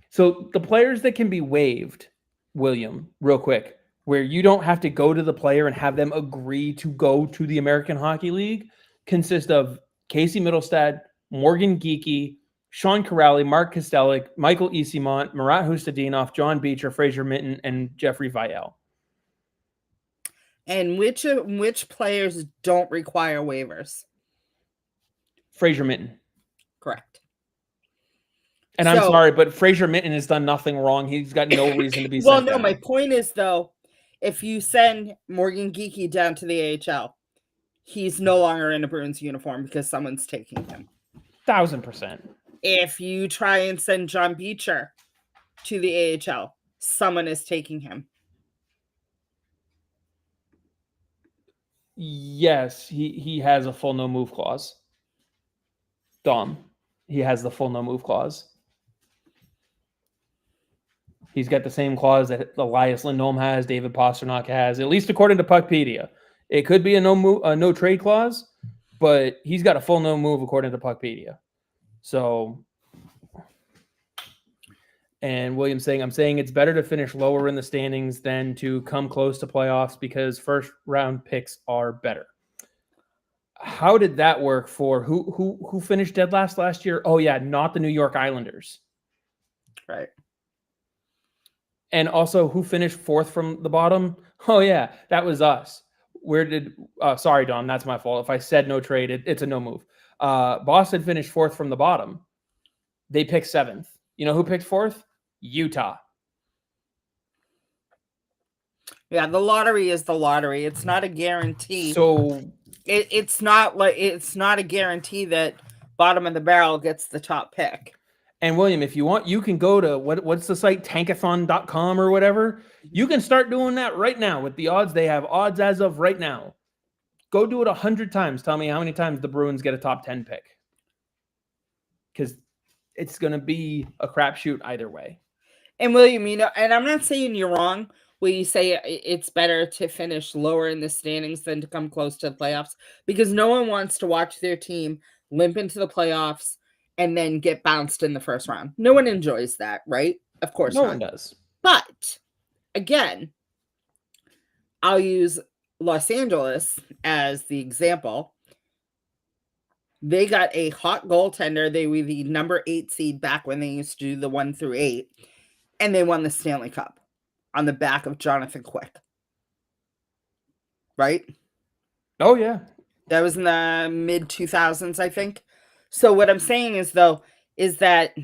So the players that can be waived, William, real quick, where you don't have to go to the player and have them agree to go to the American Hockey League, consist of Casey Middlestad, Morgan Geekie, Sean Corrali, Mark Kostelic, Michael Easimont, Marat Hustadinov, John Beecher, Fraser Minton, and Jeffrey Vielle. And which players don't require waivers? Fraser Minton. Correct. And I'm sorry, but Fraser Minton has done nothing wrong. He's got no reason to be sent down. My point is, though, if you send Morgan Geekie down to the AHL, he's no longer in a Bruins uniform because someone's taking him. 1000%. If you try and send John Beecher to the AHL, someone is taking him. Yes, he has a full no move clause. Dom, he has the full no move clause. He's got the same clause that Elias Lindholm has, David Pastrnak has, at least according to Puckpedia. It could be a no trade clause, but he's got a full no move according to Puckpedia. So, and William's saying, I'm saying it's better to finish lower in the standings than to come close to playoffs because first round picks are better. How did that work for who finished dead last year? Oh yeah, not the New York Islanders. Right. And also, who finished fourth from the bottom? Oh, yeah, that was us. Sorry, Dom, that's my fault. If I said no trade, it's a no move. Boston finished fourth from the bottom. They picked seventh. You know who picked fourth? Utah. Yeah, the lottery is the lottery. It's not a guarantee. So it's not a guarantee that bottom of the barrel gets the top pick. And William, if you want, you can go to what's the site, tankathon.com or whatever. You can start doing that right now with the odds. They have odds as of right now. Go do it 100 times. Tell me how many times the Bruins get a top 10 pick. Because it's going to be a crapshoot either way. And William, and I'm not saying you're wrong when you say it's better to finish lower in the standings than to come close to the playoffs, because no one wants to watch their team limp into the playoffs and then get bounced in the first round. No one enjoys that, right? Of course not. No one does. But, again, I'll use Los Angeles as the example. They got a hot goaltender. They were the number 8 seed back when they used to do the 1 through 8. And they won the Stanley Cup on the back of Jonathan Quick. Right? Oh, yeah. That was in the mid-2000s, I think. So what I'm saying is, though, is that,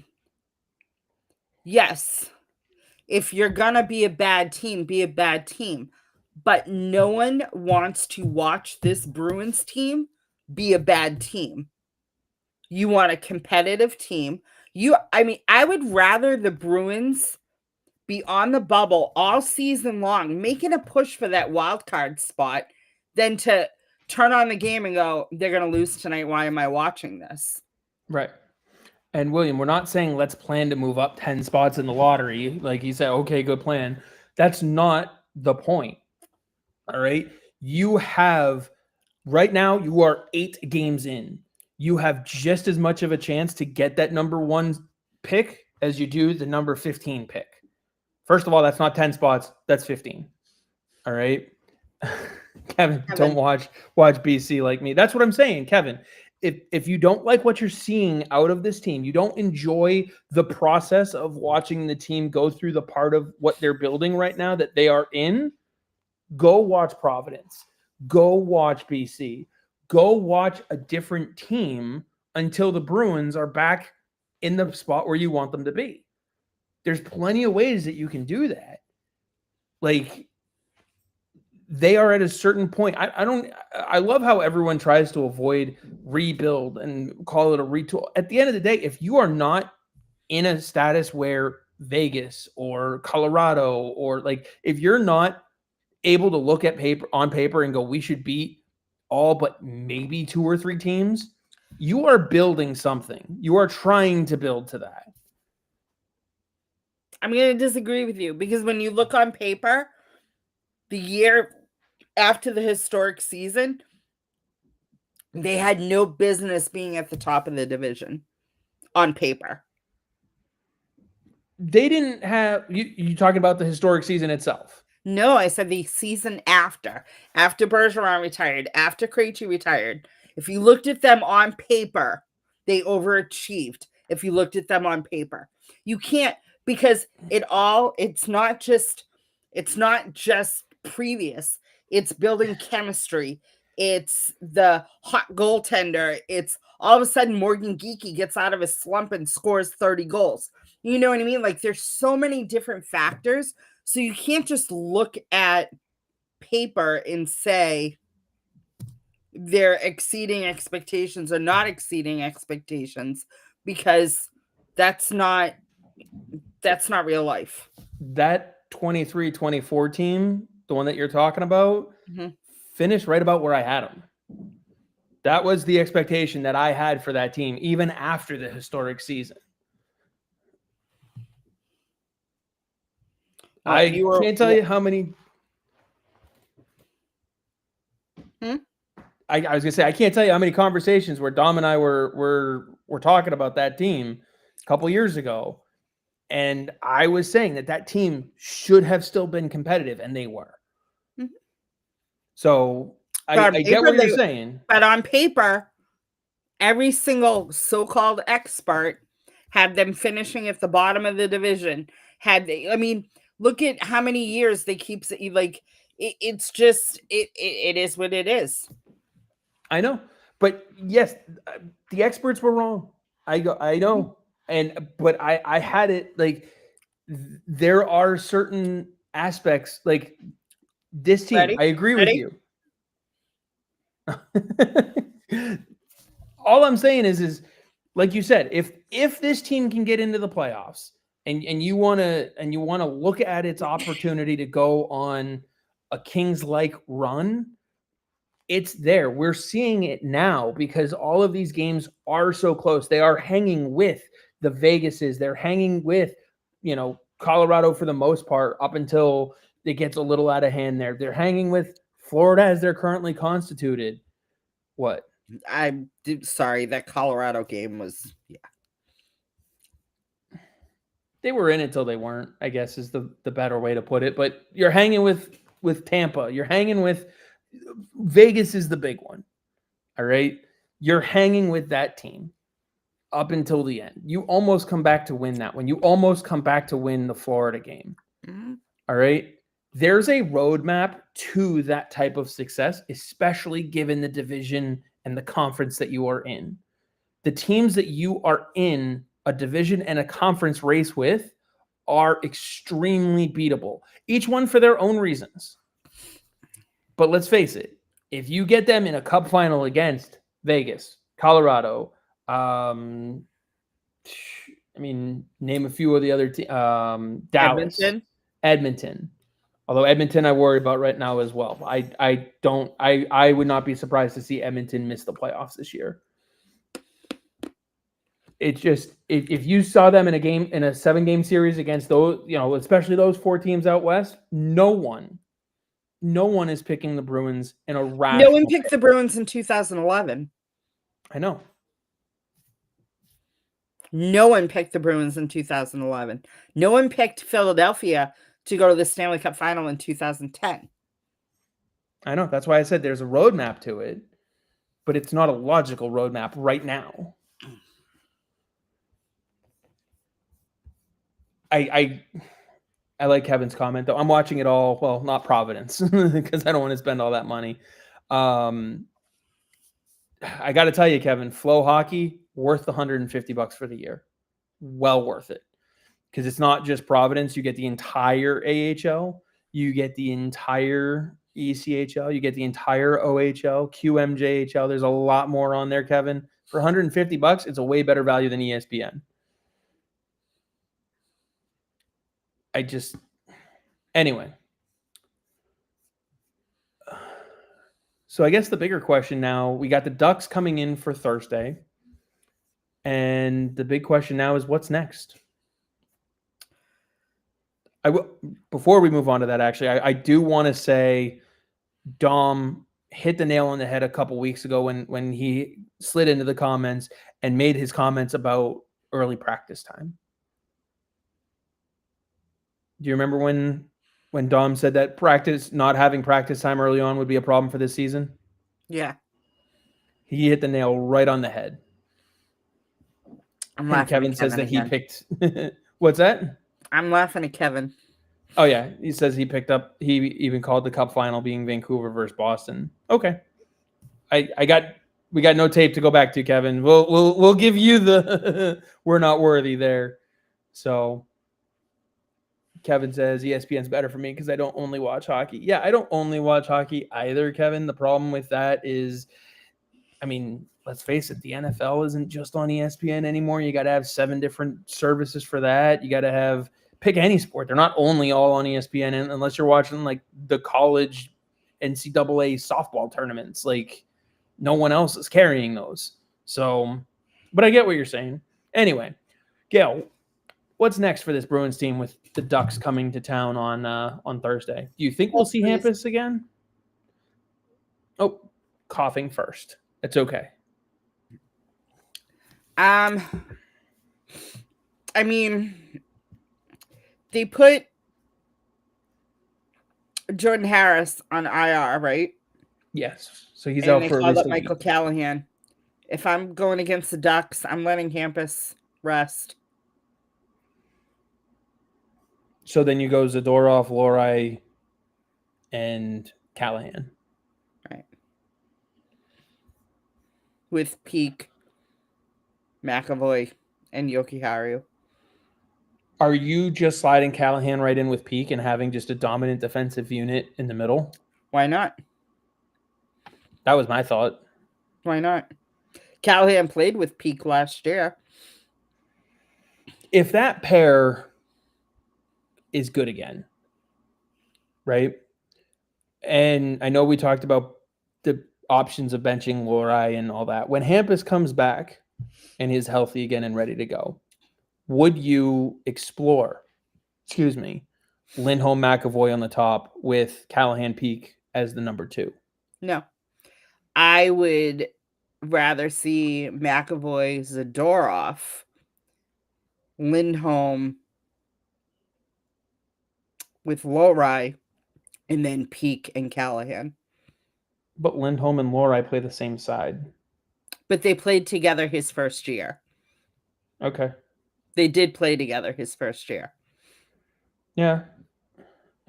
yes, if you're going to be a bad team, be a bad team. But no one wants to watch this Bruins team be a bad team. You want a competitive team. I would rather the Bruins be on the bubble all season long, making a push for that wild card spot, than to turn on the game and go, they're going to lose tonight. Why am I watching this? Right. And William, we're not saying let's plan to move up 10 spots in the lottery. Like he said, okay, good plan. That's not the point. All right. You have, right now, you are 8 games in. You have just as much of a chance to get that number 1 pick as you do the number 15 pick. First of all, that's not 10 spots. That's 15. All right. Kevin, don't watch BC like me. That's what I'm saying, Kevin. If you don't like what you're seeing out of this team, you don't enjoy the process of watching the team go through the part of what they're building right now that they are in, go watch Providence. Go watch BC. Go watch a different team until the Bruins are back in the spot where you want them to be. There's plenty of ways that you can do that. Like, they are at a certain point. I love how everyone tries to avoid rebuild and call it a retool. At the end of the day, if you are not in a status where Vegas or Colorado, or like, if you're not able to look at on paper and go, we should beat all but maybe 2 or 3 teams, you are building something. You are trying to build to that. I'm going to disagree with you, because when you look on paper, the year after the historic season, they had no business being at the top of the division on paper. They didn't have, you talking about the historic season itself? No, I said the season after Bergeron retired, after Krejci retired. If you looked at them on paper, they overachieved. if you looked at them on paper. You can't, because it's not just previous. It's building chemistry. It's the hot goaltender. It's all of a sudden Morgan Geekie gets out of his slump and scores 30 goals. You know what I mean? Like, there's so many different factors. So you can't just look at paper and say they're exceeding expectations or not exceeding expectations, because that's not real life. That 23-24 team, the one that you're talking about, finished right about where I had them. That was the expectation that I had for that team, even after the historic season. I can't tell you how many. I was gonna say, I can't tell you how many conversations where Dom and I were talking about that team a couple years ago, and I was saying that team should have still been competitive, and they were. So I get what you're saying. But on paper, every single so-called expert had them finishing at the bottom of the division. Look at how many years they keep, like, it's just, it is what it is. I know, but yes, the experts were wrong. I know, but I had it, like, there are certain aspects, like this team. Ready? I agree with you. All I'm saying is like you said, if this team can get into the playoffs, and you want to look at its opportunity to go on a Kings-like run, it's there. We're seeing it now because all of these games are so close. They are hanging with the Vegases. They're hanging with, Colorado for the most part up until it gets a little out of hand there. They're hanging with Florida as they're currently constituted. What? I'm sorry, that Colorado game was, They were in it till they weren't, I guess, is the better way to put it. But you're hanging with Tampa. You're hanging with Vegas is the big one. All right. You're hanging with that team up until the end. You almost come back to win that one. You almost come back to win the Florida game. All right. There's a roadmap to that type of success, especially given the division and the conference that you are in. The teams that you are in a division and a conference race with are extremely beatable, each one for their own reasons. But let's face it, if you get them in a cup final against Vegas, Colorado, name a few of the other Dallas, Edmonton. Although Edmonton I worry about right now as well. I would not be surprised to see Edmonton miss the playoffs this year. It's just, if you saw them in a 7-game series against those, especially those 4 teams out west, no one is picking the Bruins in a rational. No one picked the Bruins in 2011. I know. No one picked the Bruins in 2011. No one picked Philadelphia to go to the Stanley Cup final in 2010. I know. That's why I said there's a roadmap to it, but it's not a logical roadmap right now. I like Kevin's comment, though. I'm watching it all. Well, not Providence, because I don't want to spend all that money. I got to tell you, Kevin, Flow Hockey, worth $150 for the year. Well worth it. Because it's not just Providence. You get the entire AHL. You get the entire ECHL. You get the entire OHL, QMJHL. There's a lot more on there, Kevin. For $150, it's a way better value than ESPN. Anyway. So I guess the bigger question now, we got the Ducks coming in for Thursday. And the big question now is, what's next? Before we move on to that, actually, I do want to say Dom hit the nail on the head a couple weeks ago when he slid into the comments and made his comments about early practice time. Do you remember when Dom said that not having practice time early on would be a problem for this season? Yeah. He hit the nail right on the head. I'm And laughing Kevin at says Kevin that he again. picked. What's that? I'm laughing at Kevin. Oh yeah, he says he picked up. He even called the Cup final being Vancouver versus Boston. Okay, we got no tape to go back to, Kevin. We'll give you the we're not worthy there. So Kevin says ESPN's better for me because I don't only watch hockey. Yeah, I don't only watch hockey either, Kevin. The problem with that is, I mean, let's face it, the NFL isn't just on ESPN anymore. You got to have 7 different services for that. You got to have pick any sport. They're not only all on ESPN unless you're watching like the college NCAA softball tournaments. Like no one else is carrying those. So, but I get what you're saying. Anyway, Gayle, what's next for this Bruins team with the Ducks coming to town on Thursday? Do you think we'll see Hampus again? Oh, coughing first. It's okay. I mean, they put Jordan Harris on IR, right? Yes. So he's And out they for at called least up a week. Michael Callahan. If I'm going against the Ducks, I'm letting Hampus rest. So then you go Zadorov, Lohrei, and Callahan. Right. With Peak, McAvoy, and Jokiharju. Are you just sliding Callahan right in with Peak and having just a dominant defensive unit in the middle? Why not? That was my thought. Why not? Callahan played with Peak last year. If that pair is good again, right? And I know we talked about the options of benching Lohrei and all that. When Hampus comes back and is healthy again and ready to go, would you explore, Lindholm, McAvoy on the top with Callahan, Peak as the number 2? No. I would rather see McAvoy, Zadorov, Lindholm with Lohrei, and then Peak and Callahan. But Lindholm and Lohrei play the same side. But they played together his first year. Okay. They did play together his first year. Yeah.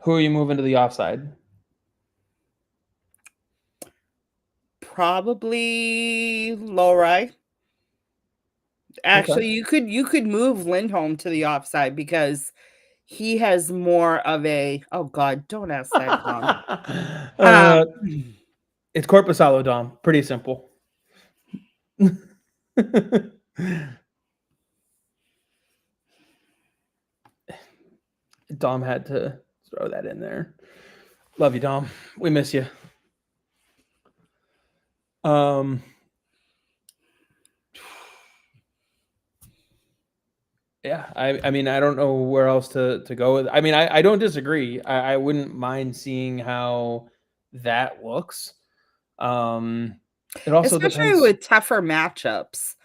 Who are you moving to the offside? Probably Lohrei. Actually, okay. you could move Lindholm to the offside because he has more of a. Oh God! Don't ask that, Dom. It's Corpusalo, Dom. Pretty simple. Dom had to throw that in there. Love you, Dom. We miss you. Yeah, I mean, I don't know where else to go with. I mean, I don't disagree. I wouldn't mind seeing how that looks. It also especially depends with tougher matchups,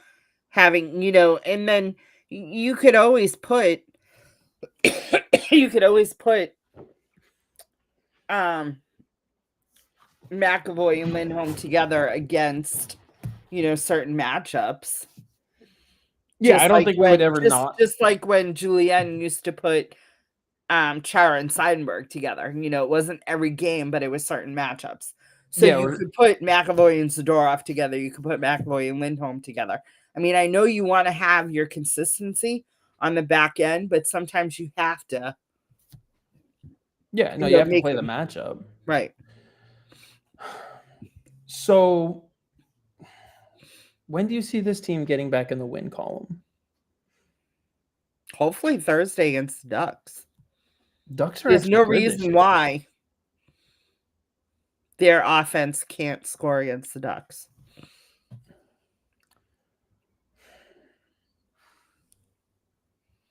having and then you could always put McAvoy and Lindholm together against certain matchups. Yeah, I don't think we would ever not. Just like when Julien used to put Chara and Seidenberg together. It wasn't every game, but it was certain matchups. So you could put McAvoy and Zadorov together. You could put McAvoy and Lindholm together. I mean, I know you want to have your consistency on the back end, but sometimes you have to. Yeah, no, you have to play the matchup. Right. So when do you see this team getting back in the win column? Hopefully Thursday against the Ducks. Ducks are There's no reason why their offense can't score against the Ducks.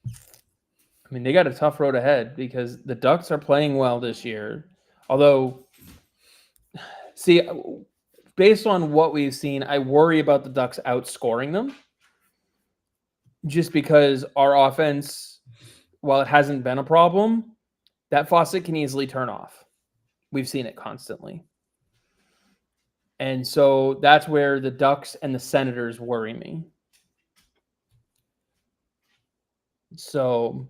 I mean, they got a tough road ahead because the Ducks are playing well this year. Although, see, based on what we've seen, I worry about the Ducks outscoring them. Just because our offense, while it hasn't been a problem, that faucet can easily turn off. We've seen it constantly. And so that's where the Ducks and the Senators worry me. So,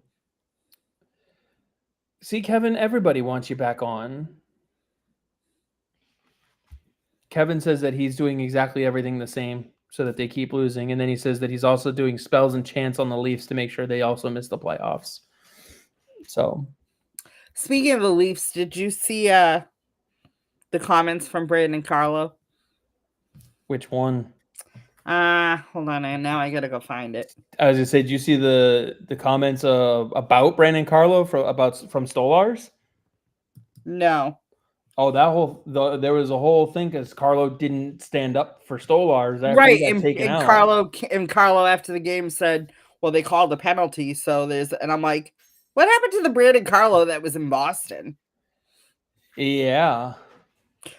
see, Kevin, everybody wants you back on. Kevin says that he's doing exactly everything the same so that they keep losing. And then he says that he's also doing spells and chants on the Leafs to make sure they also miss the playoffs. So, speaking of the Leafs, did you see the comments from Brandon and Carlo? which one? Hold on, and now I gotta go find it. I was gonna say, did you see the comments about Brandon Carlo from Stolars? No. Oh, there was a whole thing because Carlo didn't stand up for Stolars after Right, he got taken out. Carlo after the game said, "Well, they called a penalty, so there's." And I'm like, "What happened to the Brandon Carlo that was in Boston?" Yeah.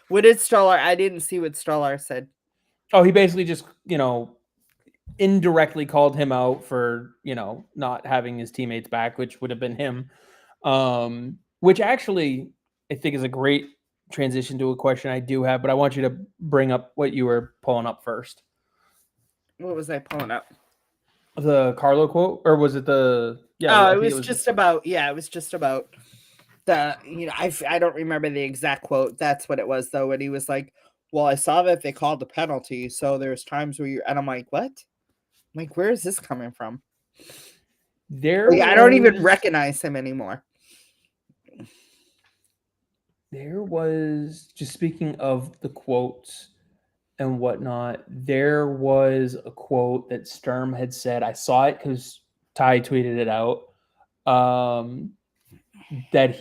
What did Stolar? I didn't see what Stolar said. Oh, he basically just indirectly called him out for not having his teammates back, which would have been him. Which actually I think is a great transition to a question I do have, but I want you to bring up what you were pulling up first. What was I pulling up? The Carlo quote, or was it the? Yeah, it was just about the. I don't remember the exact quote. That's what it was though. When he was like, "Well, I saw that they called the penalty, so there's times where you," and I'm like, "What? I'm like, where is this coming from?" I don't even recognize him anymore. There was, just speaking of the quotes and whatnot, there was a quote that Sturm had said. I saw it because Ty tweeted it out. That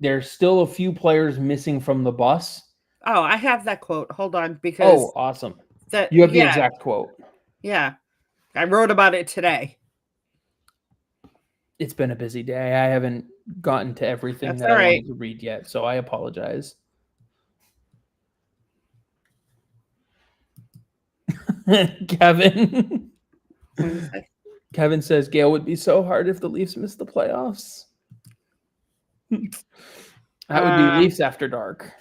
there's still a few players missing from the bus. Oh, I have that quote. Hold on, because awesome. You have the exact quote. Yeah. I wrote about it today. It's been a busy day. I haven't gotten to everything that I wanted to read yet, so I apologize. Kevin. Kevin says Gayle would be so hard if the Leafs missed the playoffs. That would be Leafs after dark.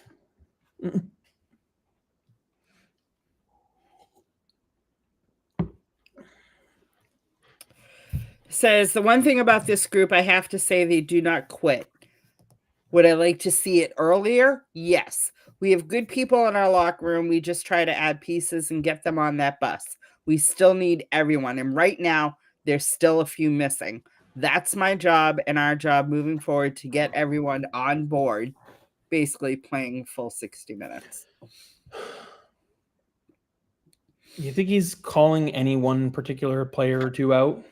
Says the one thing about this group, I have to say they do not quit. Would I like to see it earlier? Yes. We have good people in our locker room. We just try to add pieces and get them on that bus. We still need everyone. And right now, there's still a few missing. That's my job and our job moving forward to get everyone on board, basically playing full 60 minutes. You think he's calling any one particular player or two out?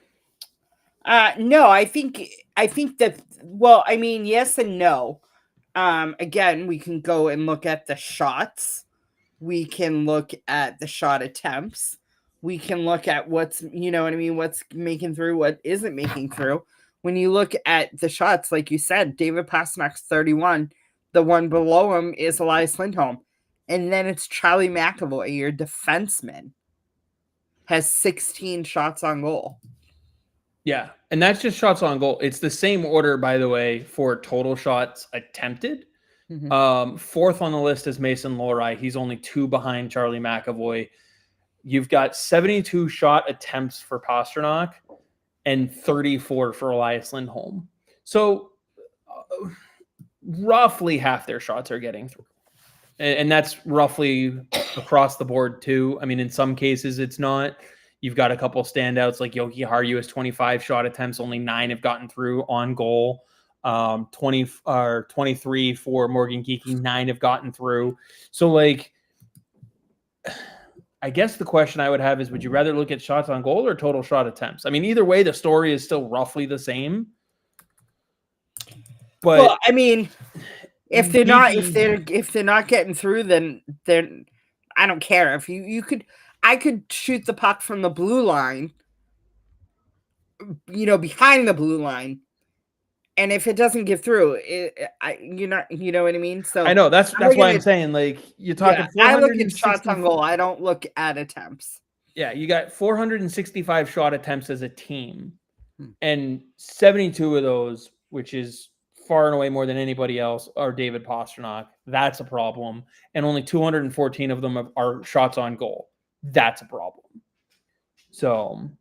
No, I think that, well, I mean, yes and no. Again, we can go and look at the shots. We can look at the shot attempts. We can look at what's, what's making through, what isn't making through. When you look at the shots, like you said, David Pasternak's 31. The one below him is Hampus Lindholm. And then it's Charlie McAvoy, your defenseman, has 16 shots on goal. Yeah, and that's just shots on goal. It's the same order, by the way, for total shots attempted. Mm-hmm. Fourth on the list is Mason Lohrei. He's only 2 behind Charlie McAvoy. You've got 72 shot attempts for Pastrnak and 34 for Hampus Lindholm. So roughly half their shots are getting through. And that's roughly across the board too. I mean, in some cases it's not. You've got a couple standouts like Yoki Haru has 25 shot attempts, only 9 have gotten through on goal. 20 or 23 for Morgan Geekie, 9 have gotten through. So, like, I guess the question I would have is, would you rather look at shots on goal or total shot attempts? I mean, either way, the story is still roughly the same. But well, I mean, if they're not getting through, then I don't care. If I could shoot the puck from the blue line, behind the blue line, and if it doesn't get through, you know what I mean. So I know that's why I'm saying, like, you're talking. Yeah, I look at shots on goal. I don't look at attempts. Yeah, you got 465 shot attempts as a team, and 72 of those, which is far and away more than anybody else, are David Pastrnak. That's a problem. And only 214 of them are shots on goal. That's a problem. So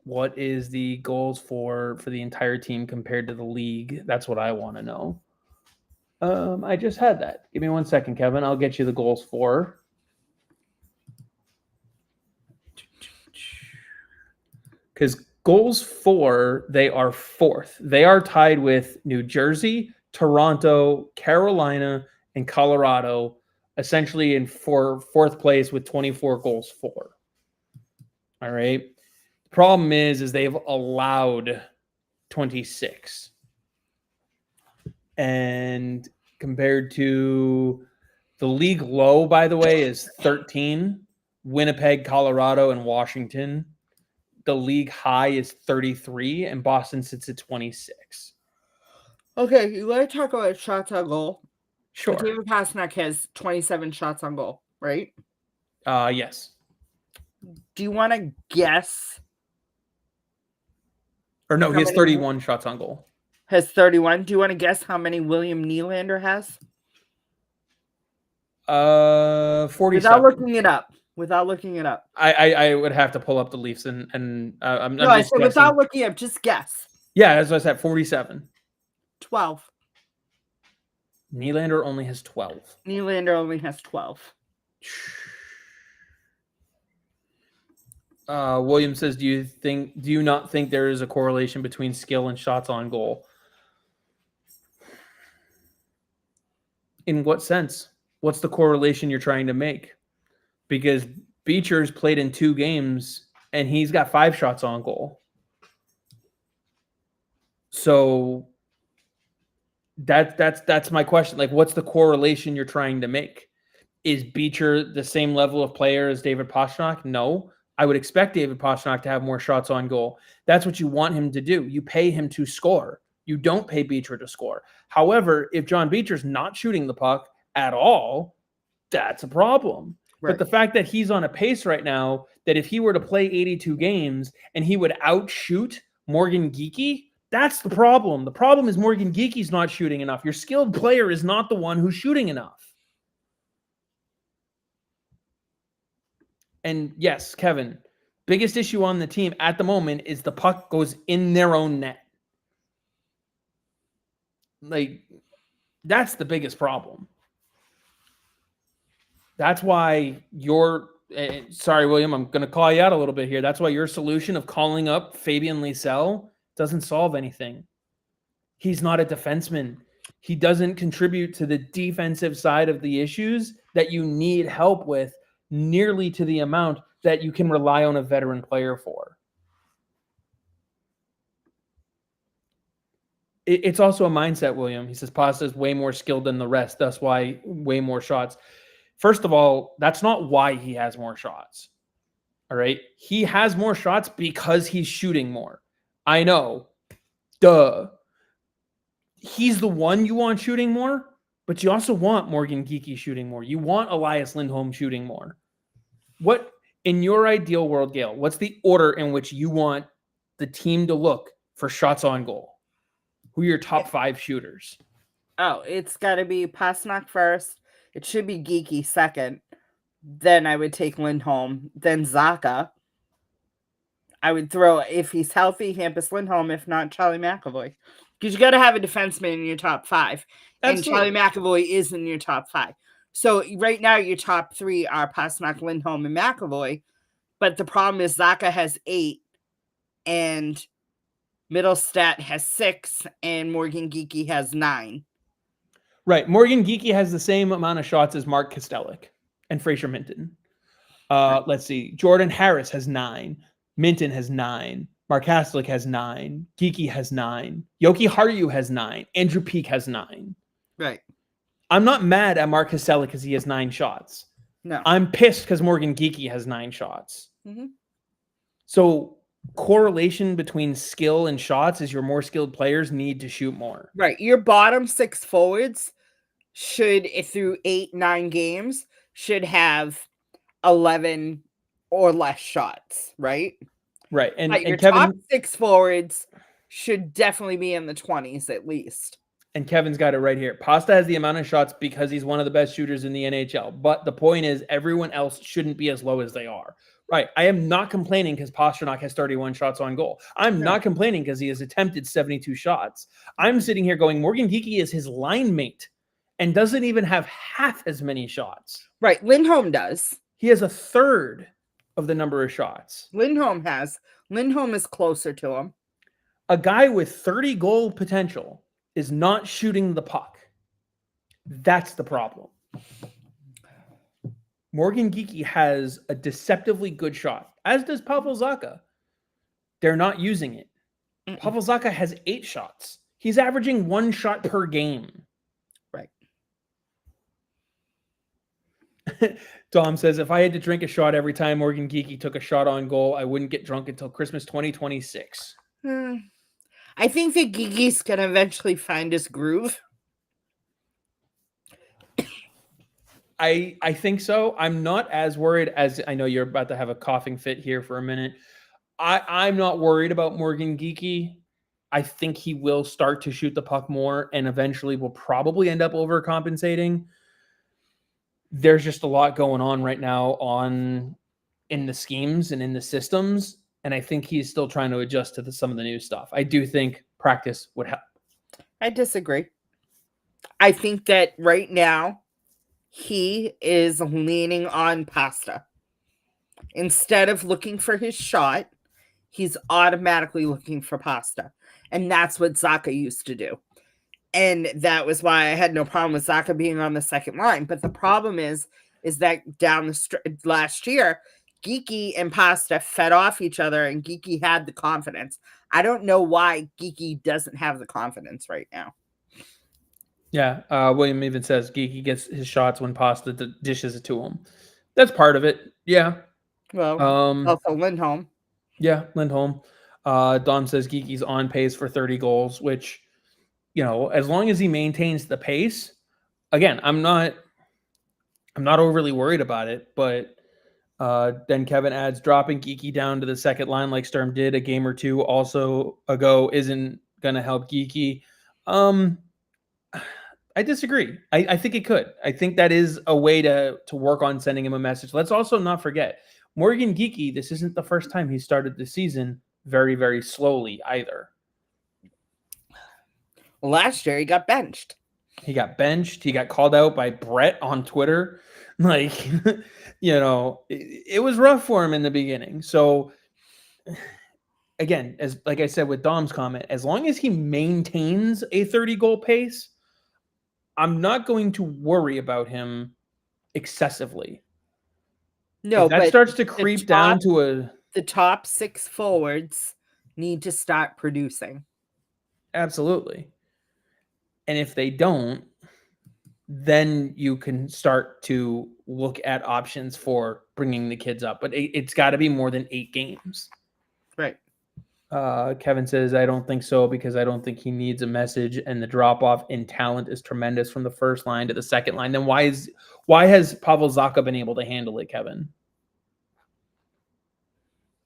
What is the goals for the entire team compared to the league? That's what I want to know. I just had that. Give me 1 second, Kevin. I'll get you the goals for. Because goals for, they are fourth. They are tied with New Jersey, Toronto, Carolina, and Colorado, essentially in fourth place with 24 goals for. All right. The problem is they've allowed 26. And compared to the league low, by the way, is 13. Winnipeg, Colorado, and Washington. The league high is 33, and Boston sits at 26. Okay, you want to talk about shots on goal? Sure. David Pastrnak has 27 shots on goal, right? Yes. Do you want to guess? Or no, he has 31 shots on goal. Has 31. Do you want to guess how many William Nylander has? 47. Without looking it up. I would have to pull up the Leafs and I'm no, I said guessing. Without looking up, just guess. Yeah, as I said, 47. 12. Nylander only has 12. William says, do you not think there is a correlation between skill and shots on goal? In what sense? What's the correlation you're trying to make? Because Beecher's played in 2 games and he's got 5 shots on goal. So that's my question. Like, what's the correlation you're trying to make? Is Beecher the same level of player as David Pastrnak? No. I would expect David Pastrnak to have more shots on goal. That's what you want him to do. You pay him to score. You don't pay Beecher to score. However, if John Beecher's not shooting the puck at all, that's a problem. Right. But the fact that he's on a pace right now, that if he were to play 82 games and he would outshoot Morgan Geekie, that's the problem. The problem is Morgan Geekie's not shooting enough. Your skilled player is not the one who's shooting enough. And yes, Kevin, biggest issue on the team at the moment is the puck goes in their own net. Like, that's the biggest problem. That's why sorry, William, I'm going to call you out a little bit here. That's why your solution of calling up Fabian Lysell doesn't solve anything. He's not a defenseman. He doesn't contribute to the defensive side of the issues that you need help with nearly to the amount that you can rely on a veteran player for. It's also a mindset, William. He says Pasta is way more skilled than the rest. That's why way more shots. First of all, that's not why he has more shots. All right. He has more shots because he's shooting more. I know. Duh. He's the one you want shooting more, but you also want Morgan Geekie shooting more. You want Elias Lindholm shooting more. What, in your ideal world, Gayle, what's the order in which you want the team to look for shots on goal? Who are your top 5 shooters? Oh, it's got to be Pastrnak first. It should be Geekie second. Then I would take Lindholm. Then Zacha. I would throw, if he's healthy, Hampus Lindholm. If not, Charlie McAvoy. Because you got to have a defenseman in your top 5. Absolutely. And Charlie McAvoy is in your top 5. So right now, your top 3 are Pastrnak, Lindholm, and McAvoy. But the problem is Zacha has 8. And Middlestat has 6. And Morgan Geekie has 9. Right. Morgan Geekie has the same amount of shots as Mark Kostelic and Fraser Minton. Let's see. Jordan Harris has 9. Minton has 9. Mark Kostelic has 9. Geekie has 9. Yoki Haru has 9. Andrew Peak has 9. Right. I'm not mad at Mark Kostelic because he has 9 shots. No. I'm pissed because Morgan Geekie has 9 shots. Mm-hmm. So correlation between skill and shots is your more skilled players need to shoot more. Right. Your bottom 6 forwards should, if through 8-9 games, should have 11 or less shots, right? Right. And your Kevin, top 6 forwards should definitely be in the 20s at least. And Kevin's got it right here. Pasta has the amount of shots because he's one of the best shooters in the NHL. But the point is, everyone else shouldn't be as low as they are. Right. I am not complaining because Pastrnak has 31 shots on goal. I'm not complaining because he has attempted 72 shots. I'm sitting here going, Morgan Geekie is his line mate and doesn't even have half as many shots. Right. Lindholm does. He has a third of the number of shots. Lindholm is closer to him. A guy with 30 goal potential is not shooting the puck. That's the problem. Morgan Geekie has a deceptively good shot, as does Pavel Zacha. They're not using it. Pavel Zacha has 8 shots. He's averaging 1 shot per game. Right. Dom says, if I had to drink a shot every time Morgan Geekie took a shot on goal, I wouldn't get drunk until Christmas 2026. I think that Geekie's going to eventually find his groove. I think so. I'm not as worried as I know you're about to have a coughing fit here for a minute. I'm not worried about Morgan Geekie. I think he will start to shoot the puck more and eventually will probably end up overcompensating. There's just a lot going on right now in the schemes and in the systems. And I think he's still trying to adjust to some of the new stuff. I do think practice would help. I disagree. I think that right now he is leaning on Pasta. Instead of looking for his shot, he's automatically looking for Pasta. And that's what Zacha used to do. And that was why I had no problem with Zacha being on the second line. But the problem is that down the last year, Geekie and Pasta fed off each other and Geekie had the confidence. I don't know why Geekie doesn't have the confidence right now. Yeah, William even says Geekie gets his shots when Pasta dishes it to him. That's part of it. Yeah. Well, also Lindholm. Yeah, Lindholm. Dom says Geekie's on pace for 30 goals, which, you know, as long as he maintains the pace, again, I'm not overly worried about it, but then Kevin adds dropping Geekie down to the second line like Sturm did a game or two also ago isn't going to help Geekie. I disagree. I think it could. I think that is a way to work on sending him a message. Let's also not forget, Morgan Geekie, this isn't the first time he started the season very, very slowly either. Last year, he got benched. He got benched. He got called out by Brett on Twitter. Like, you know, it was rough for him in the beginning. So, again, like I said with Dom's comment, as long as he maintains a 30-goal pace, I'm not going to worry about him excessively. No, if that but starts to creep down to the top 6 forwards need to start producing. Absolutely. And if they don't, then you can start to look at options for bringing the kids up. But it's got to be more than 8 games. Right. Kevin says, I don't think so because I don't think he needs a message, and the drop-off in talent is tremendous from the first line to the second line. Then why has Pavel Zacha been able to handle it, Kevin?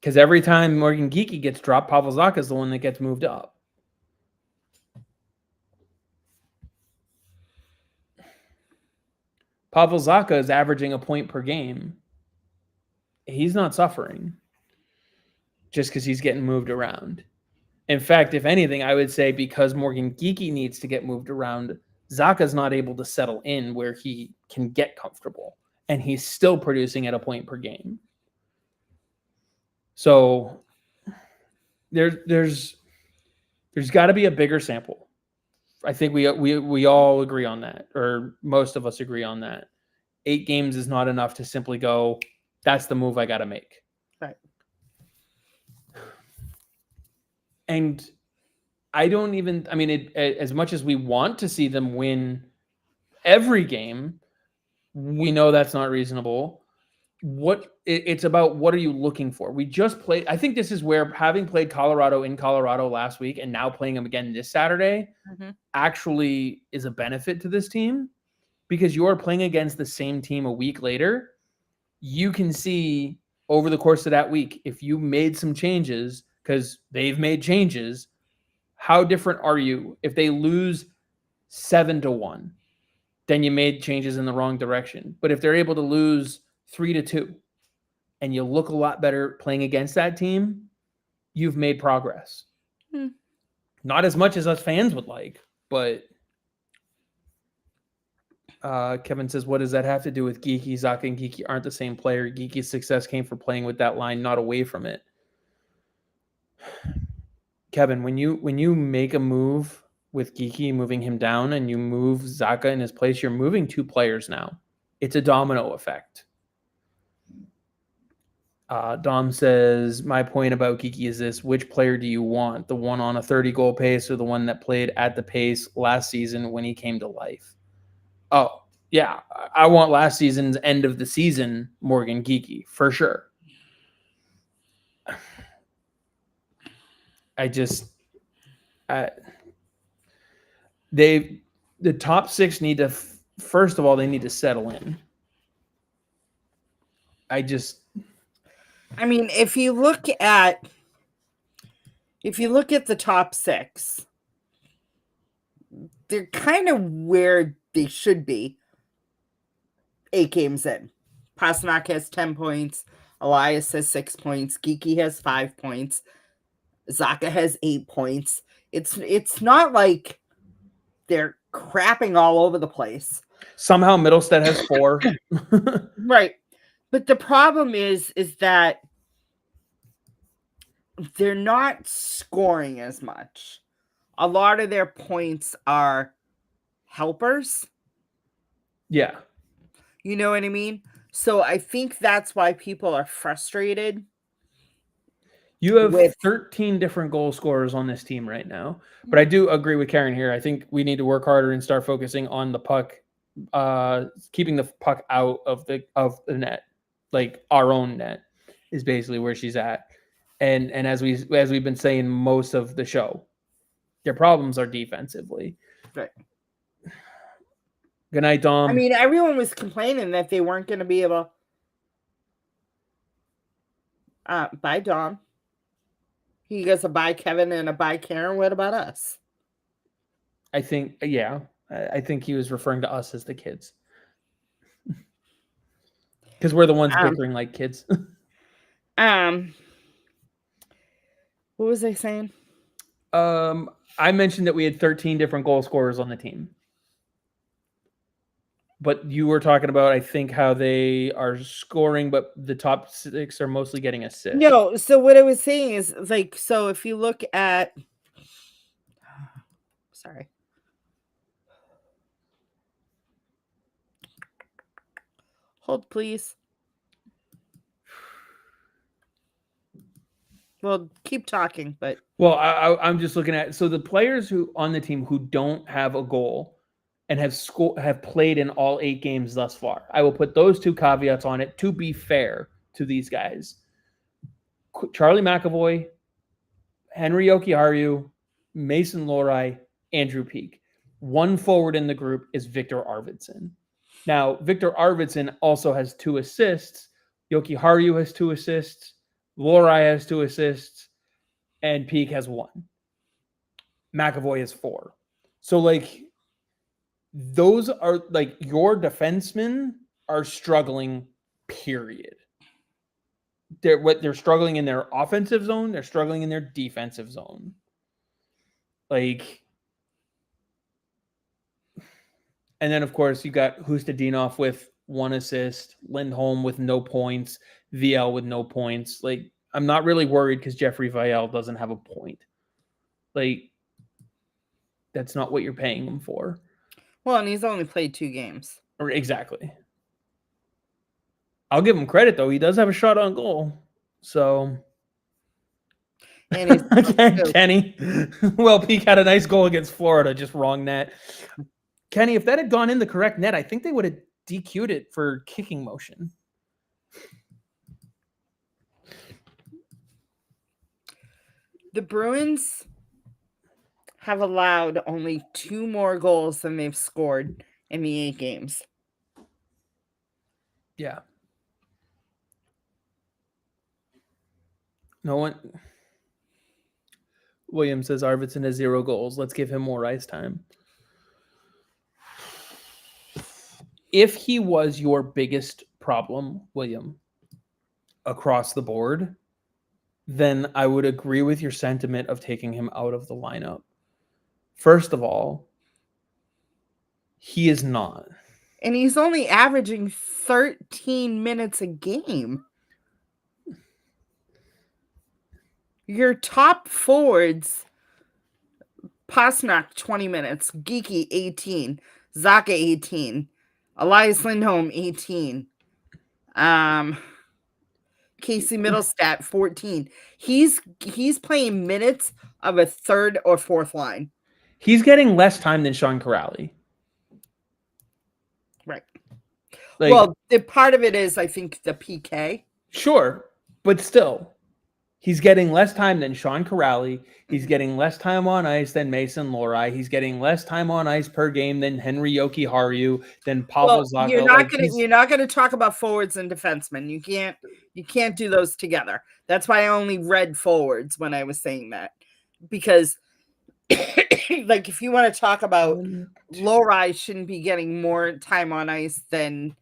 Because every time Morgan Geekie gets dropped, Pavel Zacha is the one that gets moved up. Pavel Zacha is averaging a point per game. He's not suffering just because he's getting moved around. In fact, if anything, I would say because Morgan Geekie needs to get moved around, Zacha's not able to settle in where he can get comfortable, and he's still producing at a point per game. So there's got to be a bigger sample. I think we all agree on that, or most of us agree on that. 8 games is not enough to simply go, that's the move I got to make. Right. And I don't even, I mean, as much as we want to see them win every game, we know that's not reasonable. It's about what are you looking for? We just played, I think this is where having played Colorado in Colorado last week and now playing them again this Saturday actually is a benefit to this team, because you are playing against the same team a week later. You can see over the course of that week, if you made some changes, because they've made changes, how different are you? If they lose 7-1, then you made changes in the wrong direction. But if they're able to lose 3-2 and you look a lot better playing against that team, you've made progress. Not as much as us fans would like, but Kevin says, what does that have to do with Geeky? Zacha and Geeky aren't the same player. Geeky's success came from playing with that line, not away from it. Kevin, when you make a move with Geeky, moving him down, and you move Zacha in his place, you're moving 2 players now. It's a domino effect. Dom says, my point about Geeky is this: which player do you want? The one on a 30-goal pace or the one that played at the pace last season when he came to life? Oh, yeah. I want last season's end of the season Morgan Geeky, for sure. The top 6 need to, first of all, they need to settle in. If you look at the top 6, they're kind of where they should be 8 games in. Pasternak has 10 points. Elias has 6 points. Geeky has 5 points. Zacha has 8 points. It's not like they're crapping all over the place. Somehow Middlestead has 4. Right. But the problem is that they're not scoring as much. A lot of their points are helpers. Yeah. You know what I mean? So I think that's why people are frustrated. You have 13 different goal scorers on this team right now. But I do agree with Karen here. I think we need to work harder and start focusing on the puck, keeping the puck out of the net. Like our own net is basically where she's at. And as we've been saying most of the show, their problems are defensively. Right. Good night, Dom. Everyone was complaining that they weren't going to be able. Bye, Dom. He gets a bye, Kevin, and a bye, Karen. What about us? I think he was referring to us as the kids. Because we're the ones bickering like kids. What was I saying? I mentioned that we had 13 different goal scorers on the team. But you were talking about, I think, how they are scoring, but the top 6 are mostly getting assists. No, so what I was saying is, so if you look at... Sorry. Hold, please. Well, keep talking, but... Well, I'm just looking at... So the players who on the team who don't have a goal and have played in all 8 games thus far, I will put those 2 caveats on it to be fair to these guys. Charlie McAvoy, Henry Jokiharju, Mason Lohrei, Andrew Peeke. One forward in the group is Victor Arvidsson. Now, Victor Arvidsson also has 2 assists. Jokiharju has 2 assists. Lohrei has 2 assists. And Peeke has 1. McAvoy has 4. So, those are, your defensemen are struggling, period. They're struggling in their offensive zone. They're struggling in their defensive zone. And then, of course, you got Hustadinov with 1 assist, Lindholm with no points, VL with no points. I'm not really worried because Jeffrey Vial doesn't have a point. That's not what you're paying him for. Well, and he's only played 2 games. Exactly. I'll give him credit, though. He does have a shot on goal. So... And Kenny. Well, Peeke had a nice goal against Florida, just wrong net. Kenny, if that had gone in the correct net, I think they would have DQ'd it for kicking motion. The Bruins have allowed only 2 more goals than they've scored in the 8 games. Yeah. No one... William says Arvidsson has 0 goals. Let's give him more ice time. if he was your biggest problem, William, across the board, then I would agree with your sentiment of taking him out of the lineup. First of all, he is not. And he's only averaging 13 minutes a game. Your top forwards, Pastrnak 20 minutes, Geeky 18, Zaka 18, Elias Lindholm 18, Casey Middlestat 14. He's playing minutes of a third or fourth line. He's getting less time than Sean Corrali. Right. Well, the part of it is, I think, the PK. Sure, but still, he's getting less time than Sean Corrali. He's getting less time on ice than Mason Lohrei. He's getting less time on ice per game than Henry Jokiharju, than Pavel Zacha. You're not gonna talk about forwards and defensemen. You can't do those together. That's why I only read forwards when I was saying that, because like if you want to talk about Lohrei shouldn't be getting more time on ice than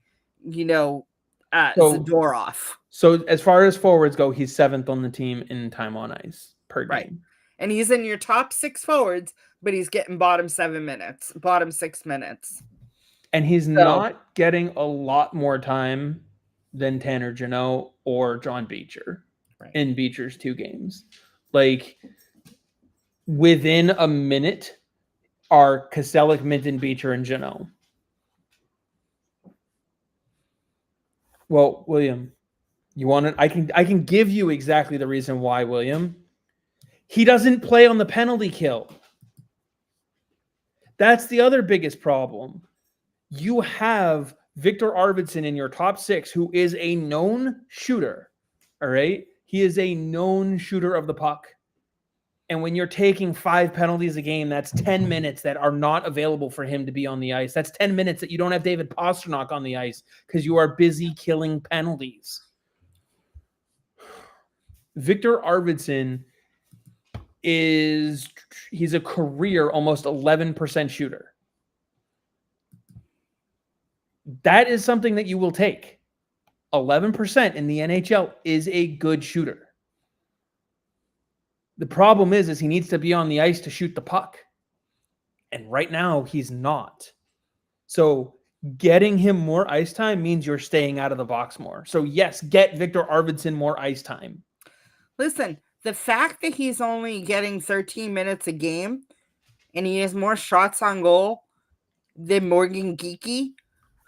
Zadorov. So as far as forwards go, he's 7th on the team in time on ice per game. Right. And he's in your top 6 forwards, but he's getting bottom 6 minutes. And he's not getting a lot more time than Tanner Jeannot or John Beecher in Beecher's 2 games. Like, within a minute are Koselic, Minton, Beecher, and Jeannot. Well, William, you want it? I can give you exactly the reason why, William. He doesn't play on the penalty kill. That's the other biggest problem. You have Victor Arvidsson in your top 6, who is a known shooter. All right? He is a known shooter of the puck. And when you're taking 5 penalties a game, that's 10 minutes that are not available for him to be on the ice. That's 10 minutes that you don't have David Pastrnak on the ice because you are busy killing penalties. Victor Arvidsson he's a career almost 11% shooter. That is something that you will take. 11% in the NHL is a good shooter. The problem is he needs to be on the ice to shoot the puck. And right now, he's not. So getting him more ice time means you're staying out of the box more. So yes, get Victor Arvidsson more ice time. Listen, the fact that he's only getting 13 minutes a game and he has more shots on goal than Morgan Geeky,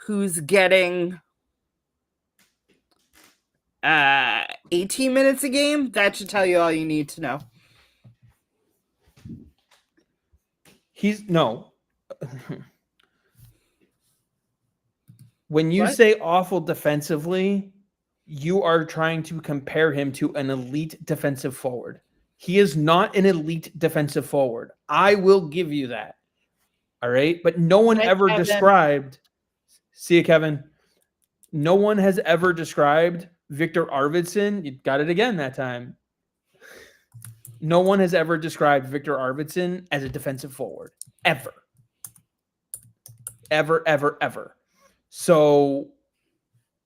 who's getting 18 minutes a game, that should tell you all you need to know. When you say awful defensively, you are trying to compare him to an elite defensive forward. He is not an elite defensive forward. I will give you that. All right? But no one ever described... See you, Kevin. No one has ever described Victor Arvidsson. You got it again that time. No one has ever described Victor Arvidsson as a defensive forward. Ever. Ever, ever, ever. So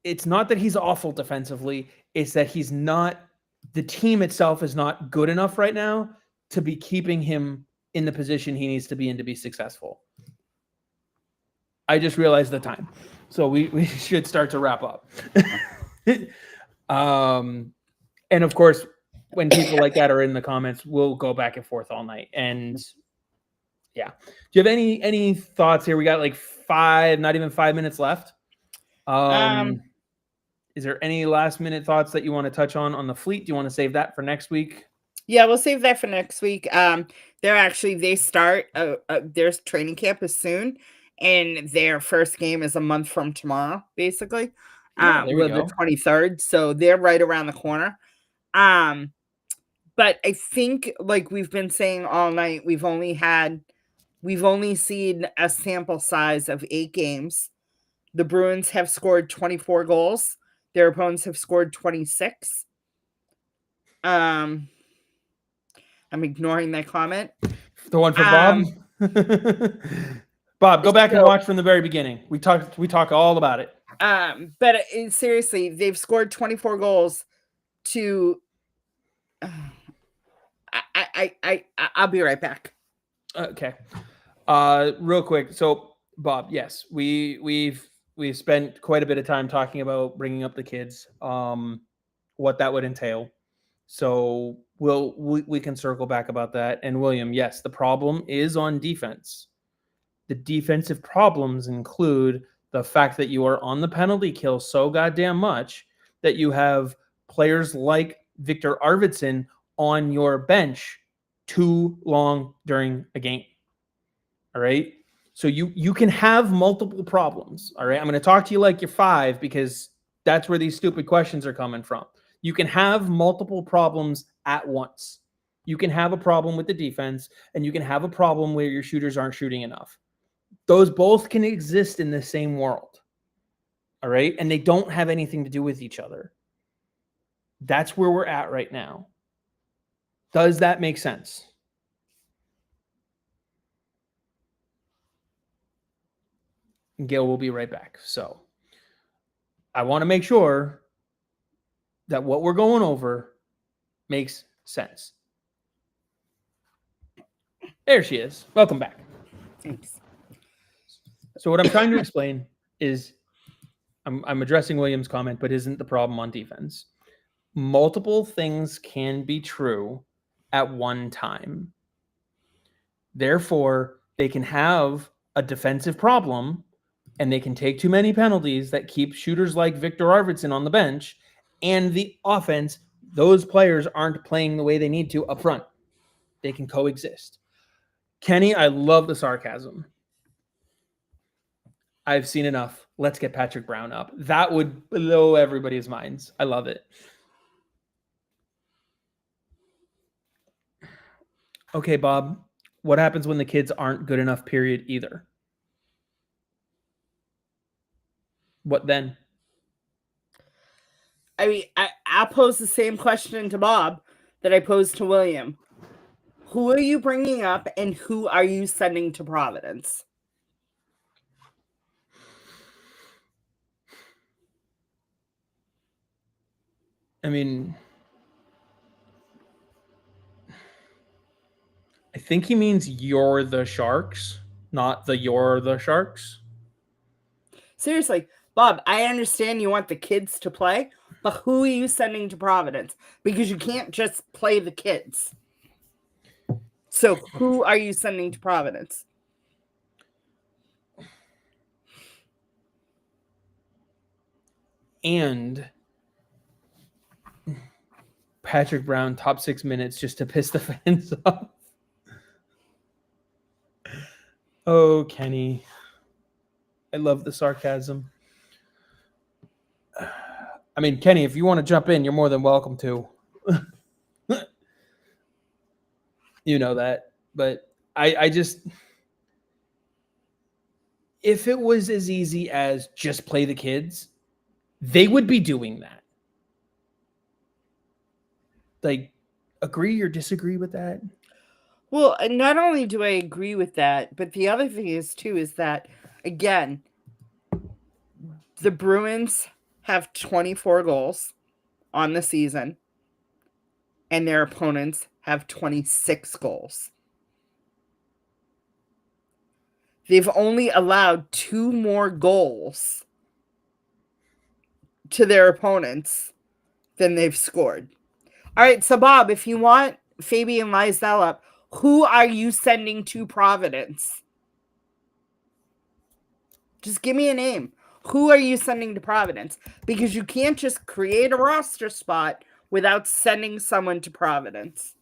it's not that he's awful defensively. It's that he's not, the team itself is not good enough right now to be keeping him in the position he needs to be in to be successful. I just realized the time. So we should start to wrap up. And of course, when people like that are in the comments, we'll go back and forth all night. And yeah. Do you have any thoughts here? We got like not even 5 minutes left. Is there any last minute thoughts that you want to touch on the Fleet? Do you want to save that for next week? Yeah, we'll save that for next week. They start their training camp is soon, and their first game is a month from tomorrow, basically. The 23rd. So they're right around the corner. But I think, like we've been saying all night, we've only seen a sample size of 8 games. The Bruins have scored 24 goals. Their opponents have scored 26. I'm ignoring that comment. The one for Bob? Bob, go back and watch from the very beginning. We talk all about it. But seriously, they've scored 24 goals to. I'll be right back. Okay. Real quick. So, Bob, yes, we've spent quite a bit of time talking about bringing up the kids, what that would entail. So we can circle back about that. And William, yes, the problem is on defense. The defensive problems include the fact that you are on the penalty kill so goddamn much that you have players like Victor Arvidsson on your bench too long during a game. All right. So you can have multiple problems. All right. I'm going to talk to you like you're 5 because that's where these stupid questions are coming from. You can have multiple problems at once. You can have a problem with the defense, and you can have a problem where your shooters aren't shooting enough. Those both can exist in the same world. All right. And they don't have anything to do with each other. That's where we're at right now. Does that make sense? Gayle will be right back. So I want to make sure that what we're going over makes sense. There she is. Welcome back. Thanks. So what I'm trying to explain is I'm addressing William's comment, but isn't the problem on defense. Multiple things can be true at one time. Therefore, they can have a defensive problem and they can take too many penalties that keep shooters like Victor Arvidsson on the bench, and the offense, those players aren't playing the way they need to up front. They can coexist. Kenny, I love the sarcasm. I've seen enough. Let's get Patrick Brown up. That would blow everybody's minds. I love it. Okay, Bob, what happens when the kids aren't good enough, period, either? What then? I mean, I'll pose the same question to Bob that I posed to William. Who are you bringing up, and who are you sending to Providence? I mean, I think he means you're the Sharks, not you're the Sharks. Seriously, Bob, I understand you want the kids to play, but who are you sending to Providence? Because you can't just play the kids. So who are you sending to Providence? And Patrick Brown, top 6 minutes just to piss the fans off. Oh, Kenny. I love the sarcasm. I mean, Kenny, if you want to jump in, you're more than welcome to. You know that. But I just... If it was as easy as just play the kids, they would be doing that. Like, agree or disagree with that? Well, not only do I agree with that, but the other thing is, too, is that, again, the Bruins have 24 goals on the season, and their opponents have 26 goals. They've only allowed 2 more goals to their opponents than they've scored. All right, so Bob, if you want Fabian Lysell up, who are you sending to Providence? Just give me a name. Who are you sending to Providence? Because you can't just create a roster spot without sending someone to Providence.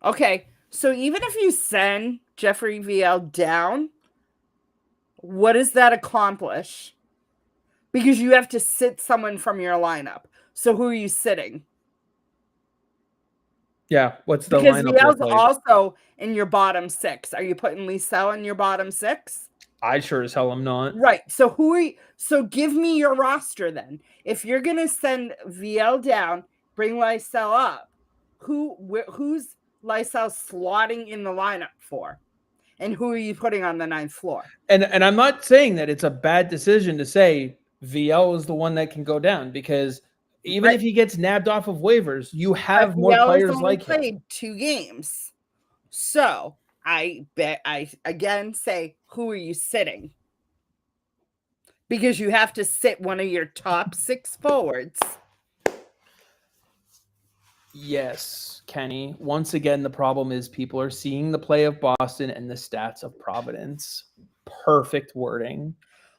Okay, so even if you send Jeffrey VL down, what does that accomplish? Because you have to sit someone from your lineup. So who are you sitting? Yeah, what's the because lineup VL's look like? Also in your bottom 6. Are you putting Lysell in your bottom 6? I sure as hell am not. Right. So who are you? So give me your roster then. If you're gonna send VL down, bring Lysell up. who's Lysell slotting in the lineup for? And who are you putting on the 9th floor? And I'm not saying that it's a bad decision to say VL is the one that can go down, because even if he gets nabbed off of waivers, you have more players like him. Played 2 games. So I again say, who are you sitting? Because you have to sit one of your top 6 forwards. Yes, Kenny. Once again, the problem is people are seeing the play of Boston and the stats of Providence. Perfect wording.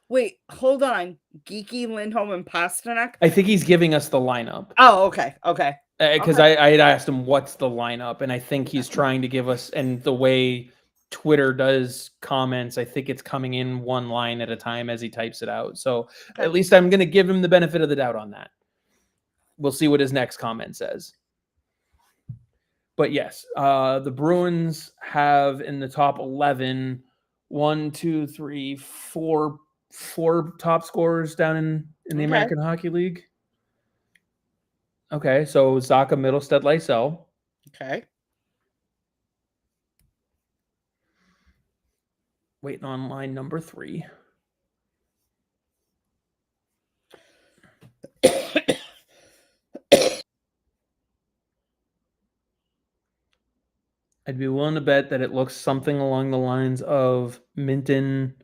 Wait, hold on. Geeky, Lindholm, and Pasternak? I think he's giving us the lineup. Oh, okay. Okay. Because I had asked him what's the lineup, and I think he's trying to give us, and the way Twitter does comments, I think it's coming in one line at a time as he types it out. So at least I'm going to give him the benefit of the doubt on that. We'll see what his next comment says. But yes, the Bruins have in the top 11, 1, 2, 3, 4 top scorers down in the American Hockey League. Okay, so Zacha, Middlestead, Lysell. Okay. Waiting on line number 3. I'd be willing to bet that it looks something along the lines of Minton,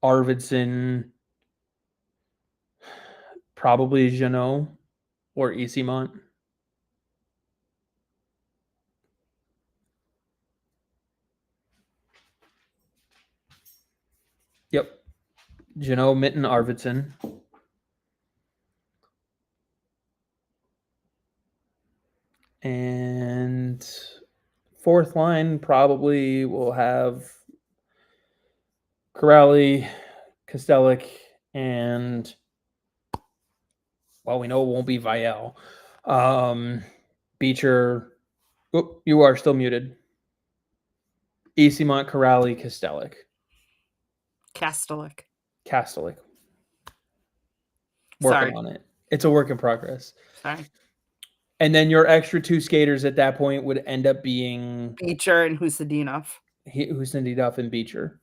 Arvidsson, probably Jeannot or Easymont. Yep. Jeannot, Minton, Arvidsson. And 4th line probably will have Corrali, Kostelic, and well, we know it won't be Vial. Beecher. Oh, you are still muted. Easymont, Corrali, Kostelic. Kastelic. Working on it. It's a work in progress. Sorry. And then your extra 2 skaters at that point would end up being Beecher and Husadinov. Husadinov and Beecher.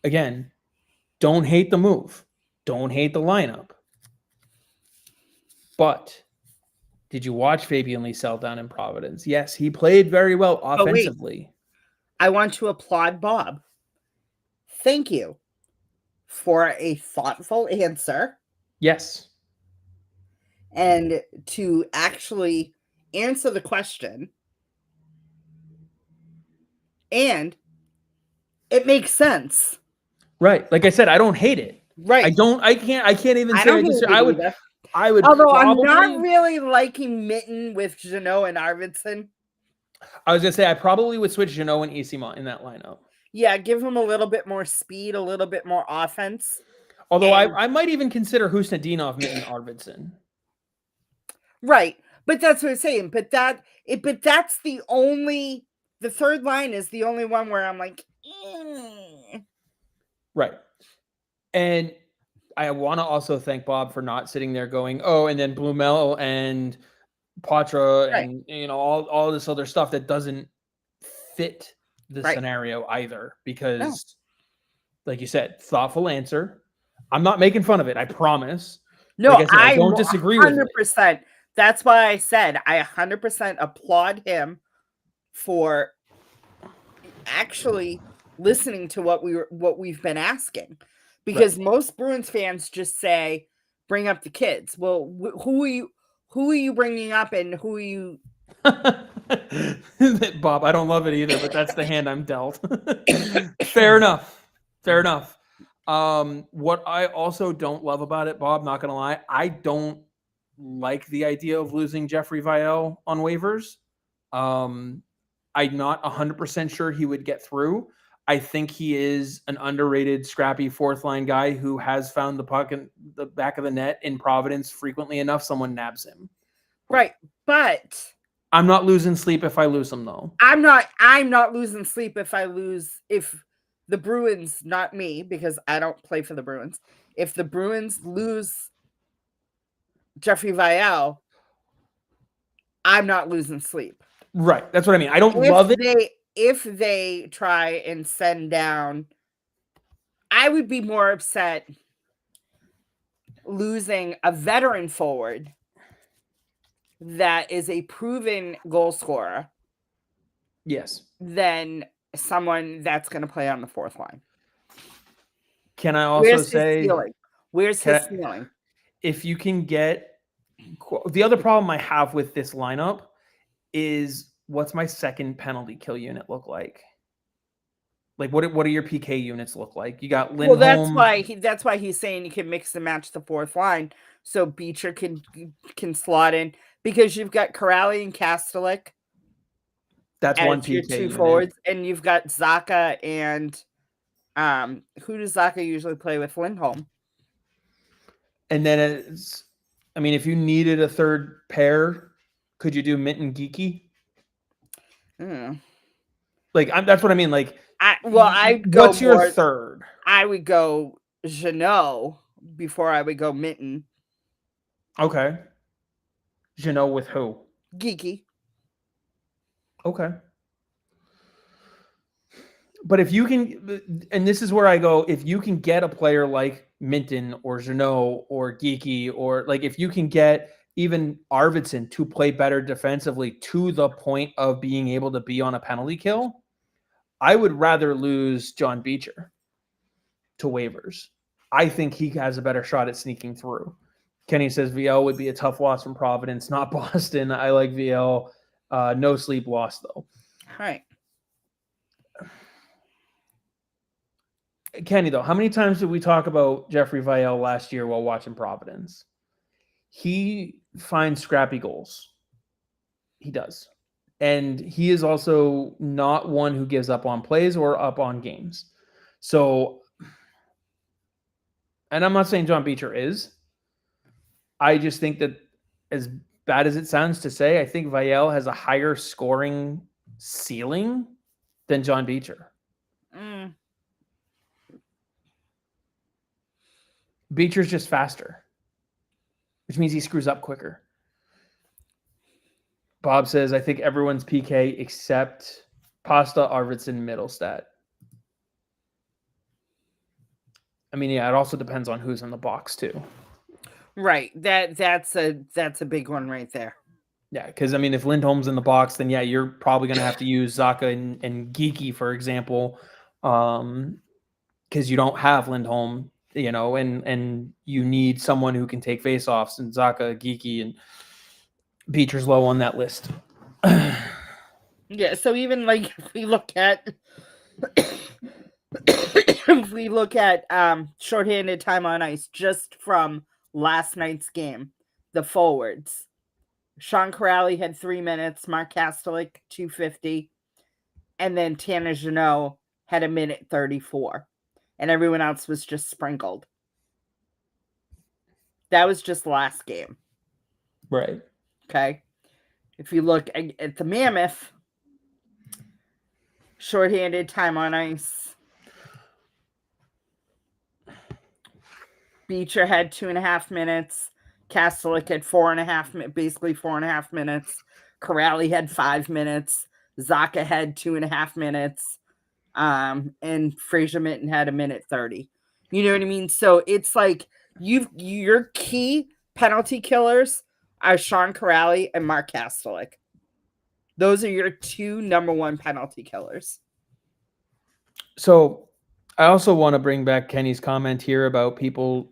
Again, don't hate the move. Don't hate the lineup. But did you watch Fabian Lysell down in Providence? Yes, he played very well offensively. I want to applaud Bob. Thank you for a thoughtful answer. Yes. And to actually answer the question. And it makes sense. Right. Like I said, I don't hate it. Right. I can't even say I would Although I'm not really liking Mitten with Jeannot and Arvidsson. I was gonna say I probably would switch Jeannot and Easymont in that lineup. Yeah, give him a little bit more speed, a little bit more offense. Although I might even consider Husnadinov, Mitten, Arvidsson. Right, but that's what I'm saying. But that's the 3rd line is the only one where I'm like, Right. And I want to also thank Bob for not sitting there going, oh, and then Blumel and Patra and all this other stuff that doesn't fit the scenario either. Because, like you said, thoughtful answer. I'm not making fun of it. I promise. No, like I don't disagree 100%. With it. That's why I said I 100% applaud him for actually listening to what we've been asking, because most Bruins fans just say, "Bring up the kids." Well, who are you bringing up, and who are you? Bob, I don't love it either, but that's the hand I'm dealt. Fair enough. What I also don't love about it, Bob, not gonna lie, I don't like the idea of losing Jeffrey Vial on waivers. I'm not 100% sure he would get through. I think he is an underrated, scrappy 4th line guy who has found the puck in the back of the net in Providence frequently enough. Someone nabs him. Right, but I'm not losing sleep if I lose him, though. I'm not losing sleep if the Bruins, not me, because I don't play for the Bruins. If the Bruins lose Jeffrey Vial, I'm not losing sleep. Right. That's what I mean. I don't love it. If they try and send down, I would be more upset losing a veteran forward that is a proven goal scorer. Yes. Than someone that's going to play on the fourth line. Can I also say, where's his ceiling? If you can get the other problem I have with this lineup is, what's my second penalty kill unit look like? Like, what do your PK units look like? You got Lindholm. Well, that's why he's saying you can mix and match the fourth line, so Beecher can slot in, because you've got Kuraly and Kastelik. That's one PK your two unit. forwards, and you've got Zacha and who does Zacha usually play with? Lindholm. And then if you needed a third pair, could you do Mint and Geeky? Like, that's what I mean. Like, what's your third? I would go Jeannot before I would go Minton. Okay. Jeannot with who? Geeky. Okay. But if you can, and this is where I go, if you can get a player like Minton or Jeannot or Geeky, or like if you can get even Arvidsson to play better defensively to the point of being able to be on a penalty kill, I would rather lose John Beecher to waivers. I think he has a better shot at sneaking through. Kenny says VL would be a tough loss from Providence, not Boston. I like VL. No sleep lost, though. All right. Kenny, though, how many times did we talk about Jeffrey Vial last year while watching Providence? He finds scrappy goals. He does. And he is also not one who gives up on plays or up on games. So, and I'm not saying John Beecher is. I just think that, as bad as it sounds to say, I think Vial has a higher scoring ceiling than John Beecher. Beecher's just faster, which means he screws up quicker. Bob says, I think everyone's PK except Pasta, Arvidsson, Middlestat. I mean, yeah, it also depends on who's in the box too. Right. That's a big one right there. Yeah, because I mean, if Lindholm's in the box, then yeah, you're probably going to have to use Zacha and Geeky, for example, because you don't have Lindholm, and you need someone who can take faceoffs, and Zacha, Geeky, and Beecher's low on that list. Yeah, so even like if we look at shorthanded time on ice just from last night's game, the forwards. Sean Kuraly had 3 minutes, Mark Kastelik 250, and then Tanner Jeannot had 1:34, and everyone else was just sprinkled. That was just last game. Right. Okay. If you look at the Mammoth, shorthanded time on ice, Beecher had 2.5 minutes. Kastelik had 4.5, basically 4.5 minutes. Kuraly had 5 minutes. Zacha had 2.5 minutes. And Fraser Minton had 1:30. You know what I mean? So it's like your key penalty killers are Sean Kuraly and Mark Kastelik. Those are your two number one penalty killers. So I also want to bring back Kenny's comment here about people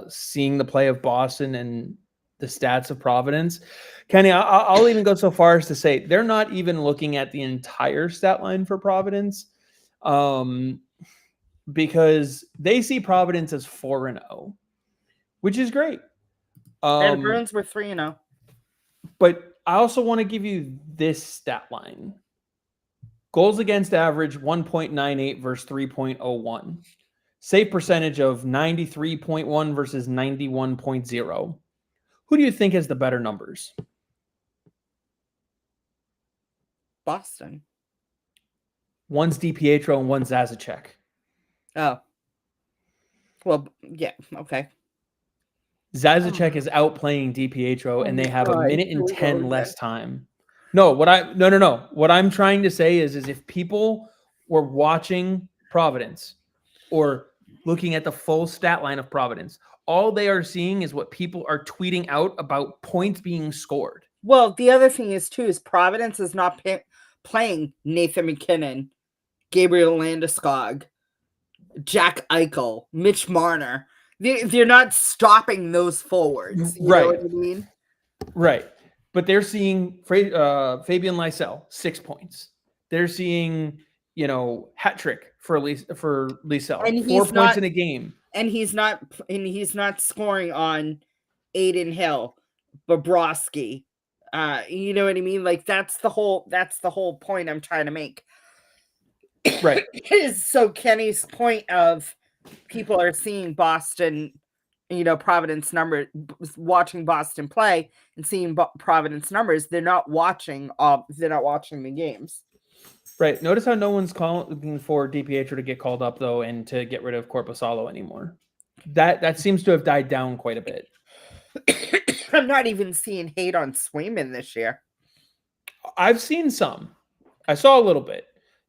seeing the play of Boston and the stats of Providence. Kenny, I'll even go so far as to say they're not even looking at the entire stat line for Providence, because they see Providence as 4-0, which is great. And the Bruins were 3-0. But I also want to give you this stat line. Goals against average 1.98 versus 3.01. Save percentage of 93.1 versus 91.0. Who do you think has the better numbers? Boston. One's DiPietro and one's Zazacek. Oh. Well, yeah, okay. Zazacek is outplaying DiPietro, and they have a minute and 10 less again. time. No. What I'm trying to say is if people were watching Providence or looking at the full stat line of Providence, all they are seeing is what people are tweeting out about points being scored. Well, the other thing is Providence is not playing Nathan McKinnon, Gabriel Landeskog, Jack Eichel, Mitch Marner. They're not stopping those forwards. You know what I mean? Right. But they're seeing Fabian Lysell, 6 points. They're seeing, hat trick for Lysell, And 4 points in a game. And he's not scoring on Aiden Hill, Bobrovsky. You know what I mean? Like that's the whole point I'm trying to make. Right. So Kenny's point of people are seeing Boston, Providence numbers, watching Boston play and seeing Providence numbers. They're not watching the games. Right. Notice how no one's calling for DiPietro to get called up though, and to get rid of Korpisalo anymore. That seems to have died down quite a bit. I'm not even seeing hate on Swayman this year. I've seen some. I saw a little bit.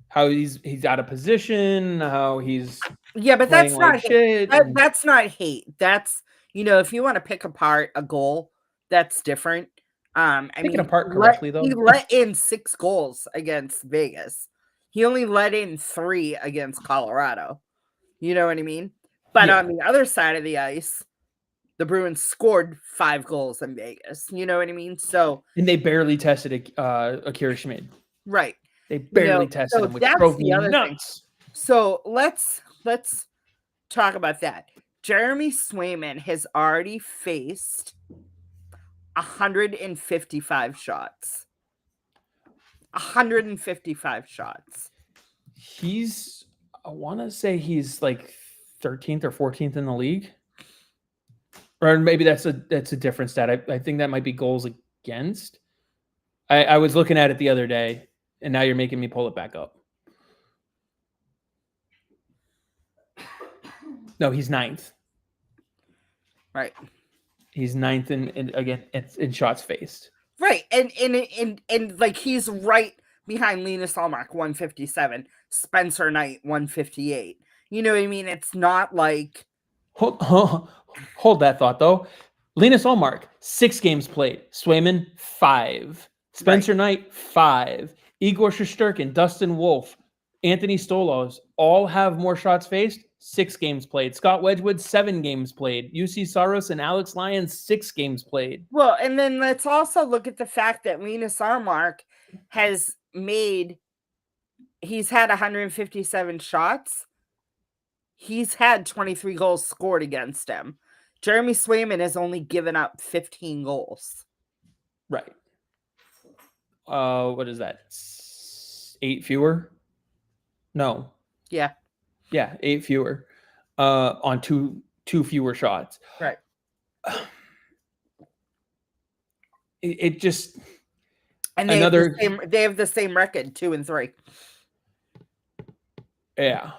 How he's out of position, how he's but that's not shit. That's not hate. That's if you want to pick apart a goal, that's different. Picking apart correctly though. He let in 6 goals against Vegas. He only let in 3 against Colorado. You know what I mean? But on the other side of the ice, the Bruins scored 5 goals in Vegas. You know what I mean? So and they barely tested Akira Schmid. Right. They barely tested him, which drove me nuts. So let's talk about that. Jeremy Swayman has already faced 155 shots. 155 shots. I want to say he's like 13th or 14th in the league. Or maybe that's a different stat. I think that might be goals against. I was looking at it the other day, and now you're making me pull it back up. No, he's 9th. Right. He's 9th in shots faced. Right. And like he's right behind Linus Ullmark, 157. Spencer Knight, 158. You know what I mean? It's not like hold that thought though. Linus Ullmark, 6 games played. Swayman, 5. Spencer Knight, 5. Igor Shesterkin, Dustin Wolf, Anthony Stolos all have more shots faced, 6 games played. Scott Wedgwood, 7 games played. UC Saros and Alex Lyons, 6 games played. Well, and then let's also look at the fact that Linus Ullmark he's had 157 shots. He's had 23 goals scored against him. Jeremy Swayman has only given up 15 goals. Right. What is that? 8 fewer? No. Yeah. Yeah, 8 fewer. On two fewer shots. Right. It just and they have the same record, 2-3. Yeah.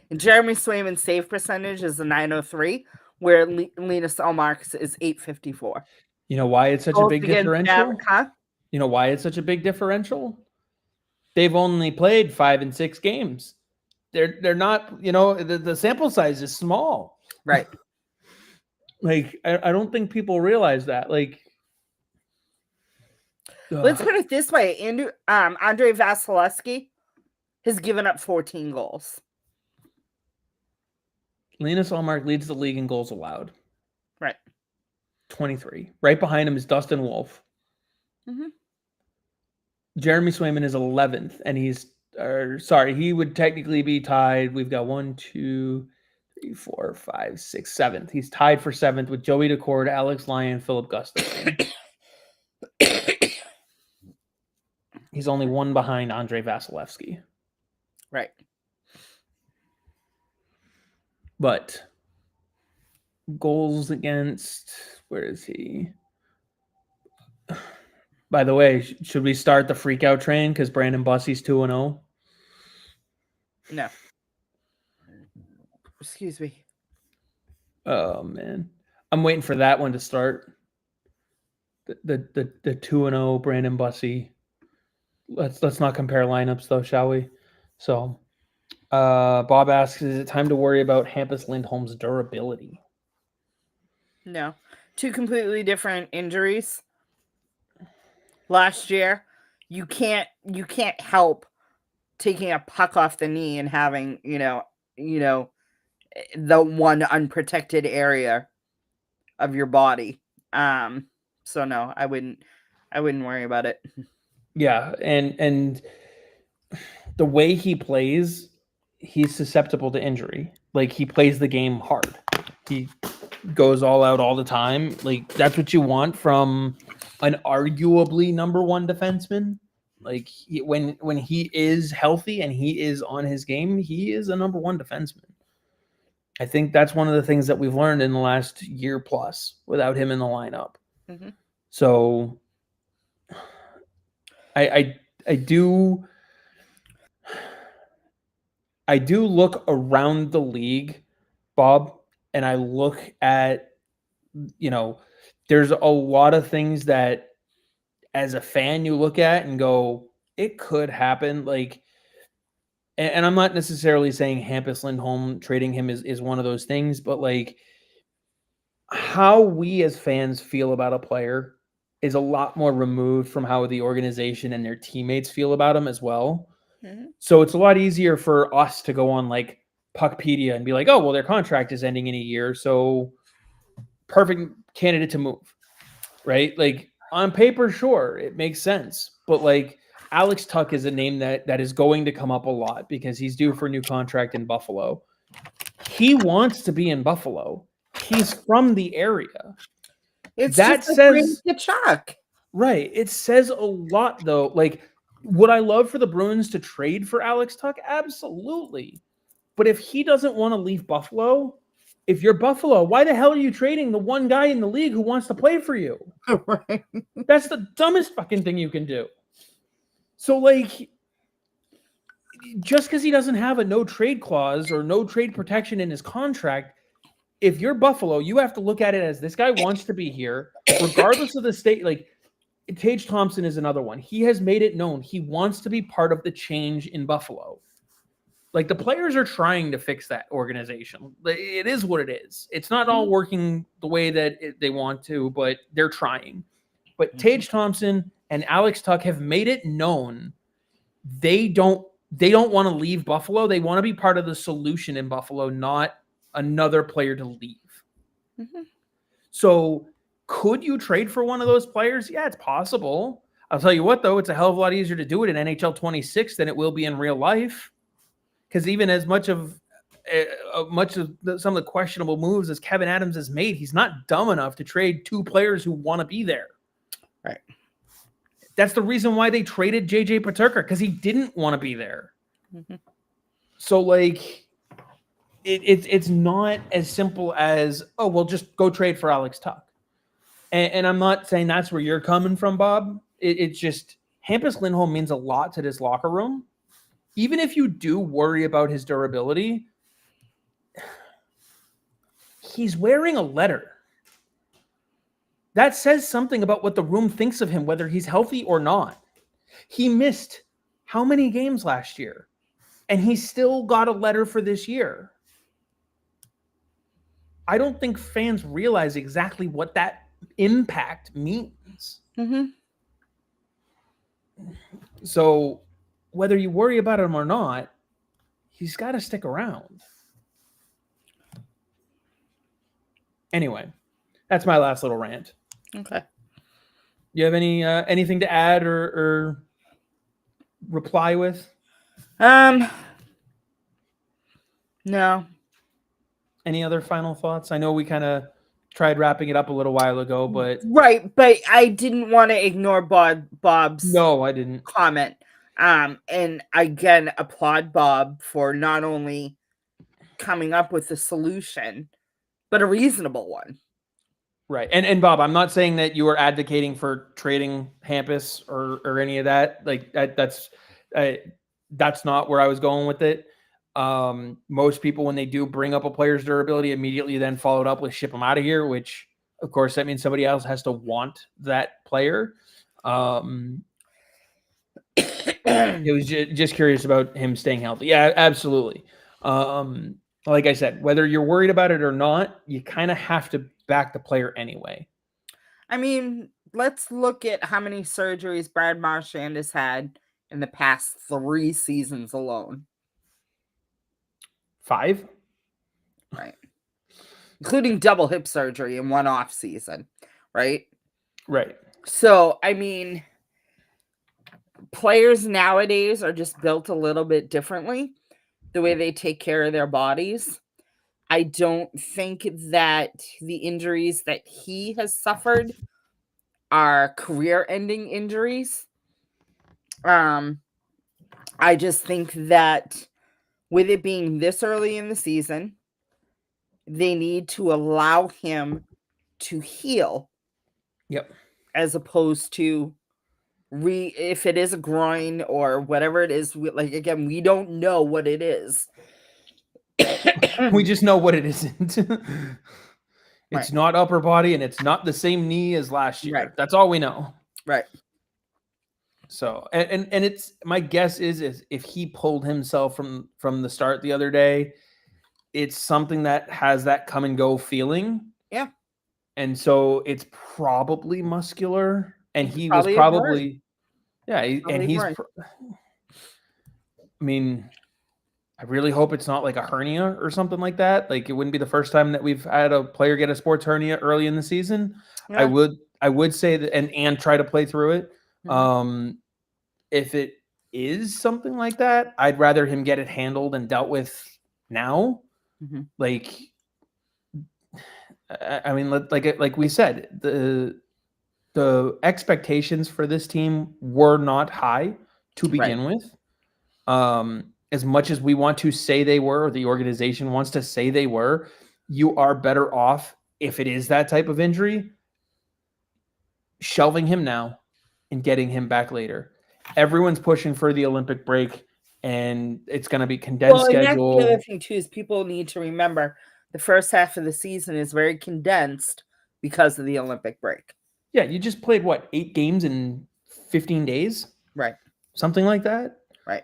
And Jeremy Swayman's save percentage is a 903, where Linus Ullmark's is 854. You know why it's such a big differential? Huh? You know why it's such a big differential? They've only played 5 and 6 games. They're not, the sample size is small. Right. Like, I don't think people realize that. Like, let's put it this way. Andrei Vasilevsky has given up 14 goals. Linus Ullmark leads the league in goals allowed. Right. 23. Right behind him is Dustin Wolf. Mm-hmm. Jeremy Swayman is 11th, and he would technically be tied. We've got 1, 2, 3, 4, 5, 6, 7th. He's tied for 7th with Joey Decord, Alex Lyon, Philip Gustafson. He's only 1 behind Andrei Vasilevsky. Right. But goals against, where is he? By the way, should we start the freak out train because Brandon Bussey's 2-0? No. Excuse me. Oh man, I'm waiting for that one to start. The 2-0 Brandon Bussey. Let's not compare lineups though, shall we? So, Bob asks, is it time to worry about Hampus Lindholm's durability? No, 2 completely different injuries. Last year, you can't help taking a puck off the knee and having the one unprotected area of your body. So no, I wouldn't worry about it. Yeah, and the way he plays, he's susceptible to injury. Like, he plays the game hard. He goes all out all the time. Like, that's what you want from an arguably number one defenseman. Like, when he is healthy and he is on his game, he is a number one defenseman. I think that's one of the things that we've learned in the last year plus without him in the lineup. Mm-hmm. So I do look around the league, Bob, and I look at, there's a lot of things that as a fan you look at and go, it could happen. Like, and I'm not necessarily saying Hampus Lindholm trading him is one of those things, but like, how we as fans feel about a player is a lot more removed from how the organization and their teammates feel about him as well. Mm-hmm. So it's a lot easier for us to go on like Puckpedia and be like, oh, well, their contract is ending in a year, so perfect candidate to move, right? Like, on paper, sure, it makes sense. But like, Alex Tuch is a name that is going to come up a lot because he's due for a new contract in Buffalo. He wants to be in Buffalo. He's from the area. It's that just says Chuck. Right. It says a lot, though. Like, would I love for the Bruins to trade for Alex Tuch? Absolutely. But if he doesn't want to leave Buffalo, if you're Buffalo, why the hell are you trading the one guy in the league who wants to play for you? Right. That's the dumbest fucking thing you can do. So, like, just because he doesn't have a no trade clause or no trade protection in his contract, if you're Buffalo, you have to look at it as this guy wants to be here, regardless of the state. Like, Tage Thompson is another one. He has made it known he wants to be part of the change in Buffalo. Like, the players are trying to fix that organization. It is what it is. It's not all working the way that they want to, but they're trying. But Tage Thompson and Alex Tuch have made it known they don't want to leave Buffalo. They want to be part of the solution in Buffalo, not another player to leave. Mm-hmm. So could you trade for one of those players? Yeah, it's possible. I'll tell you what, though, it's a hell of a lot easier to do it in NHL 26 than it will be in real life. Because even as much of some of the questionable moves as Kevin Adams has made, he's not dumb enough to trade two players who want to be there. Right. That's the reason why they traded JJ Peterka, because he didn't want to be there. Mm-hmm. So, like, it's not as simple as, oh, well, just go trade for Alex Tuch. And I'm not saying that's where you're coming from, Bob. It's just Hampus Lindholm means a lot to this locker room. Even if you do worry about his durability, he's wearing a letter. That says something about what the room thinks of him, whether he's healthy or not. He missed how many games last year? And he still got a letter for this year. I don't think fans realize exactly what that impact means. Mm-hmm. So whether you worry about him or not, he's got to stick around. Anyway, that's my last little rant. Okay. You have anything to add or reply with? No. Any other final thoughts? I know we kind of tried wrapping it up a little while ago, but right, but I didn't want to ignore Bob's no, I didn't comment. And again, applaud Bob for not only coming up with a solution, but a reasonable one. Right. And Bob, I'm not saying that you are advocating for trading Hampus or any of that. Like, that's not where I was going with it. Most people, when they do bring up a player's durability, immediately then followed up with ship them out of here, which of course that means somebody else has to want that player. It was just curious about him staying healthy. Yeah, absolutely. Like I said, whether you're worried about it or not, you kind of have to back the player anyway. I mean, let's look at how many surgeries Brad Marchand has had in the past 3 seasons alone. 5? Right. Including double hip surgery in one off season, right? Right. So, I mean, players nowadays are just built a little bit differently, the way they take care of their bodies. I don't think that the injuries that he has suffered are career-ending injuries. I just think that with it being this early in the season, they need to allow him to heal. Yep. As opposed to if it is a groin or whatever it is, like, again, we don't know what it is. We just know what it isn't. It's Right. not upper body and it's not the same knee as last year. Right. That's all we know. Right. So, and it's, my guess is if he pulled himself from the start the other day, it's something that has that come and go feeling. Yeah. And so it's probably muscular, and he was Probably probably, yeah, and he's, right. I mean, I really hope it's not like a hernia or something like that. Like, it wouldn't be the first time that we've had a player get a sports hernia early in the season. Yeah. I would say that, and try to play through it. Mm-hmm. If it is something like that, I'd rather him get it handled and dealt with now. Mm-hmm. Like, I mean, like we said, the expectations for this team were not high to begin with. As much as we want to say they were, or the organization wants to say they were, you are better off, if it is that type of injury, shelving him now and getting him back later. Everyone's pushing for the Olympic break, and it's going to be condensed schedule. And that's the other thing too, is people need to remember the first half of the season is very condensed because of the Olympic break. Yeah, you just played, what, 8 games in 15 days? Right. Something like that? Right.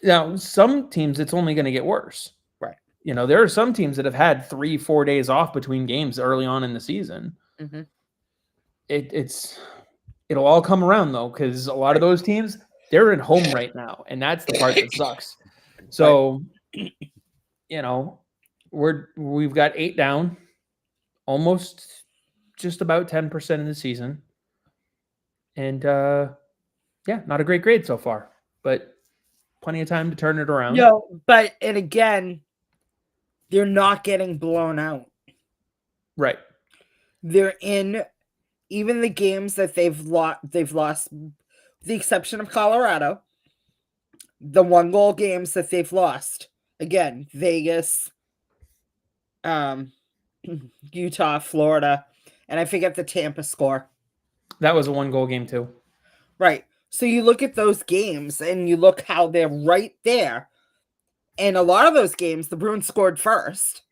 Now, some teams, it's only going to get worse. Right. You know, there are some teams that have had 3-4 days off between games early on in the season. Mm-hmm. It'll all come around, though, because a lot of those teams, they're at home right now, and that's the part that sucks. So, you know, we've got 8 down, almost just about 10% of the season, and yeah, not a great grade so far, but plenty of time to turn it around. No, and again, they're not getting blown out. Right. They're in, even the games that they've lost, with the exception of Colorado, the 1-goal games that they've lost. Again, Vegas, Utah, Florida, and I forget the Tampa score. That was a 1-goal game too. Right. So you look at those games and you look how they're right there. And a lot of those games, the Bruins scored first.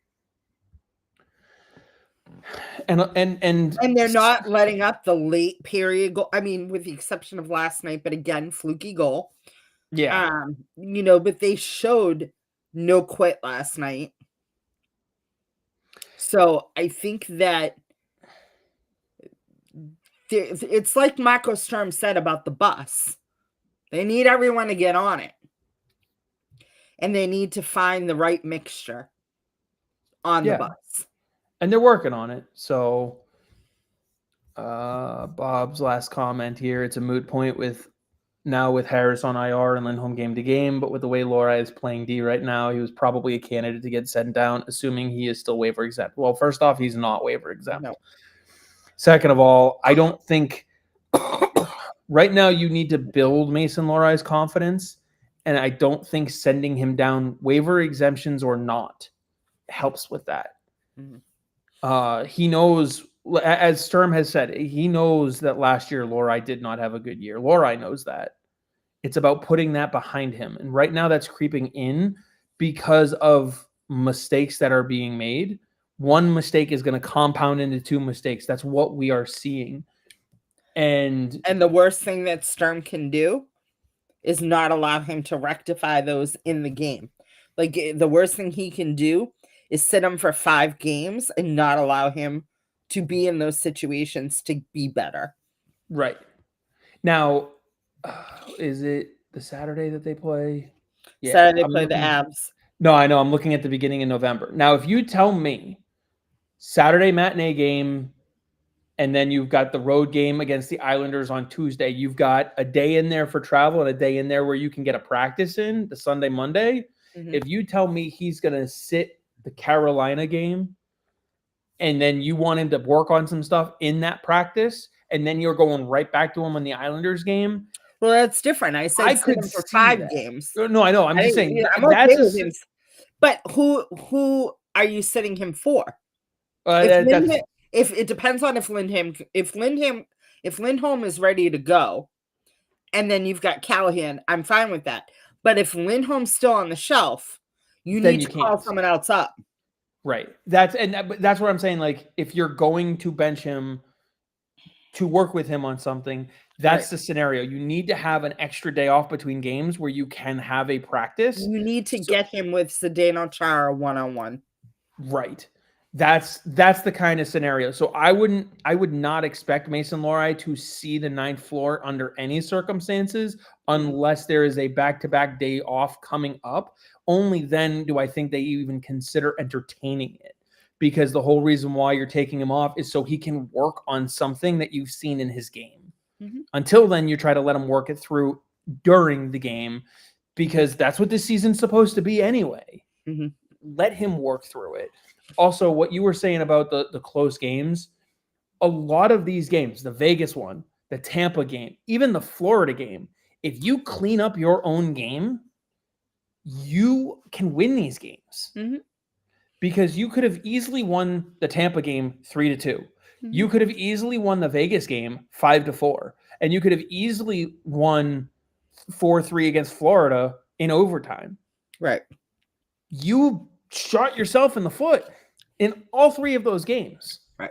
And they're not letting up the late period goal. I mean, with the exception of last night, but again, fluky goal. Yeah. You know, but they showed no quit last night. So I think that it's like Marco Sturm said about the bus. They need everyone to get on it. And they need to find the right mixture on the bus. And they're working on it. So Bob's last comment here, it's a moot point with Harris on IR and Lindholm game to game, but with the way Lohrei is playing D right now, he was probably a candidate to get sent down, assuming he is still waiver exempt. Well, first off, he's not waiver exempt. No. Second of all, I don't think right now you need to build Mason Lohrei's confidence, and I don't think sending him down, waiver exemptions or not, helps with that. Mm-hmm. He knows, as Sturm has said, he knows that last year Lohrei did not have a good year. Lohrei knows that. It's about putting that behind him. And right now that's creeping in because of mistakes that are being made. One mistake is going to compound into two mistakes. That's what we are seeing. And the worst thing that Sturm can do is not allow him to rectify those in the game. Like, the worst thing he can do is sit him for 5 games and not allow him to be in those situations to be better. Right. Now, is it the Saturday that they play? Yeah, Saturday they play the Avs. No, I know. I'm looking at the beginning of November. Now, if you tell me Saturday matinee game, and then you've got the road game against the Islanders on Tuesday, you've got a day in there for travel and a day in there where you can get a practice in, the Sunday, Monday. Mm-hmm. If you tell me he's going to sit the Carolina game, and then you want him to work on some stuff in that practice, and then you're going right back to him on the Islanders game. Well, that's different. I said I could him for 5 games. No, I know. I'm just saying. I'm okay with him. But who are you sitting him for? If it depends on if Lindholm is ready to go, and then you've got Callahan, I'm fine with that. But if Lindholm's still on the shelf, you need to call someone else up. Right. That's what I'm saying. Like, if you're going to bench him to work with him on something, that's the scenario. You need to have an extra day off between games where you can have a practice. You need to get him with Zdeno Chara one-on-one. Right. That's the kind of scenario. So I would not expect Mason Lohrei to see the 9th floor under any circumstances unless there is a back-to-back day off coming up. Only then do I think they even consider entertaining it, because the whole reason why you're taking him off is so he can work on something that you've seen in his game. Mm-hmm. Until then, you try to let him work it through during the game, because that's what this season's supposed to be anyway. Mm-hmm. Let him work through it. Also, what you were saying about the close games, a lot of these games, the Vegas one, the Tampa game, even the Florida game, if you clean up your own game, you can win these games. Mm-hmm. Because you could have easily won the Tampa game 3-2. Mm-hmm. You could have easily won the Vegas game 5-4. And you could have easily won 4-3 against Florida in overtime. Right. You shot yourself in the foot in all 3 of those games. Right.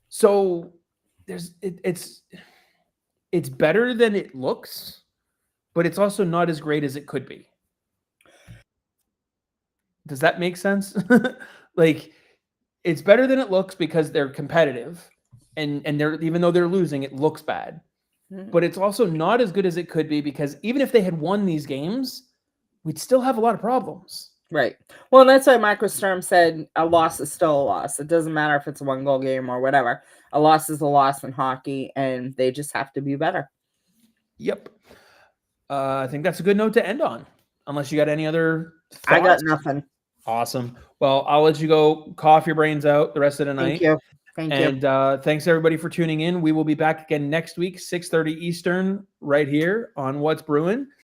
So it's better than it looks, but it's also not as great as it could be. Does that make sense? Like, it's better than it looks because they're competitive, and they're, even though they're losing, it looks bad. Mm-hmm. But it's also not as good as it could be, because even if they had won these games, we'd still have a lot of problems. Right. Well, that's why Michael Sturm said a loss is still a loss. It doesn't matter if it's a 1-goal game or whatever. A loss is a loss in hockey, and they just have to be better. Yep. I think that's a good note to end on, unless you got any other thoughts. I got nothing. Awesome. Well, I'll let you go cough your brains out the rest of the night. Thank you. And thanks, everybody, for tuning in. We will be back again next week, 6:30 Eastern, right here on What's Bruin.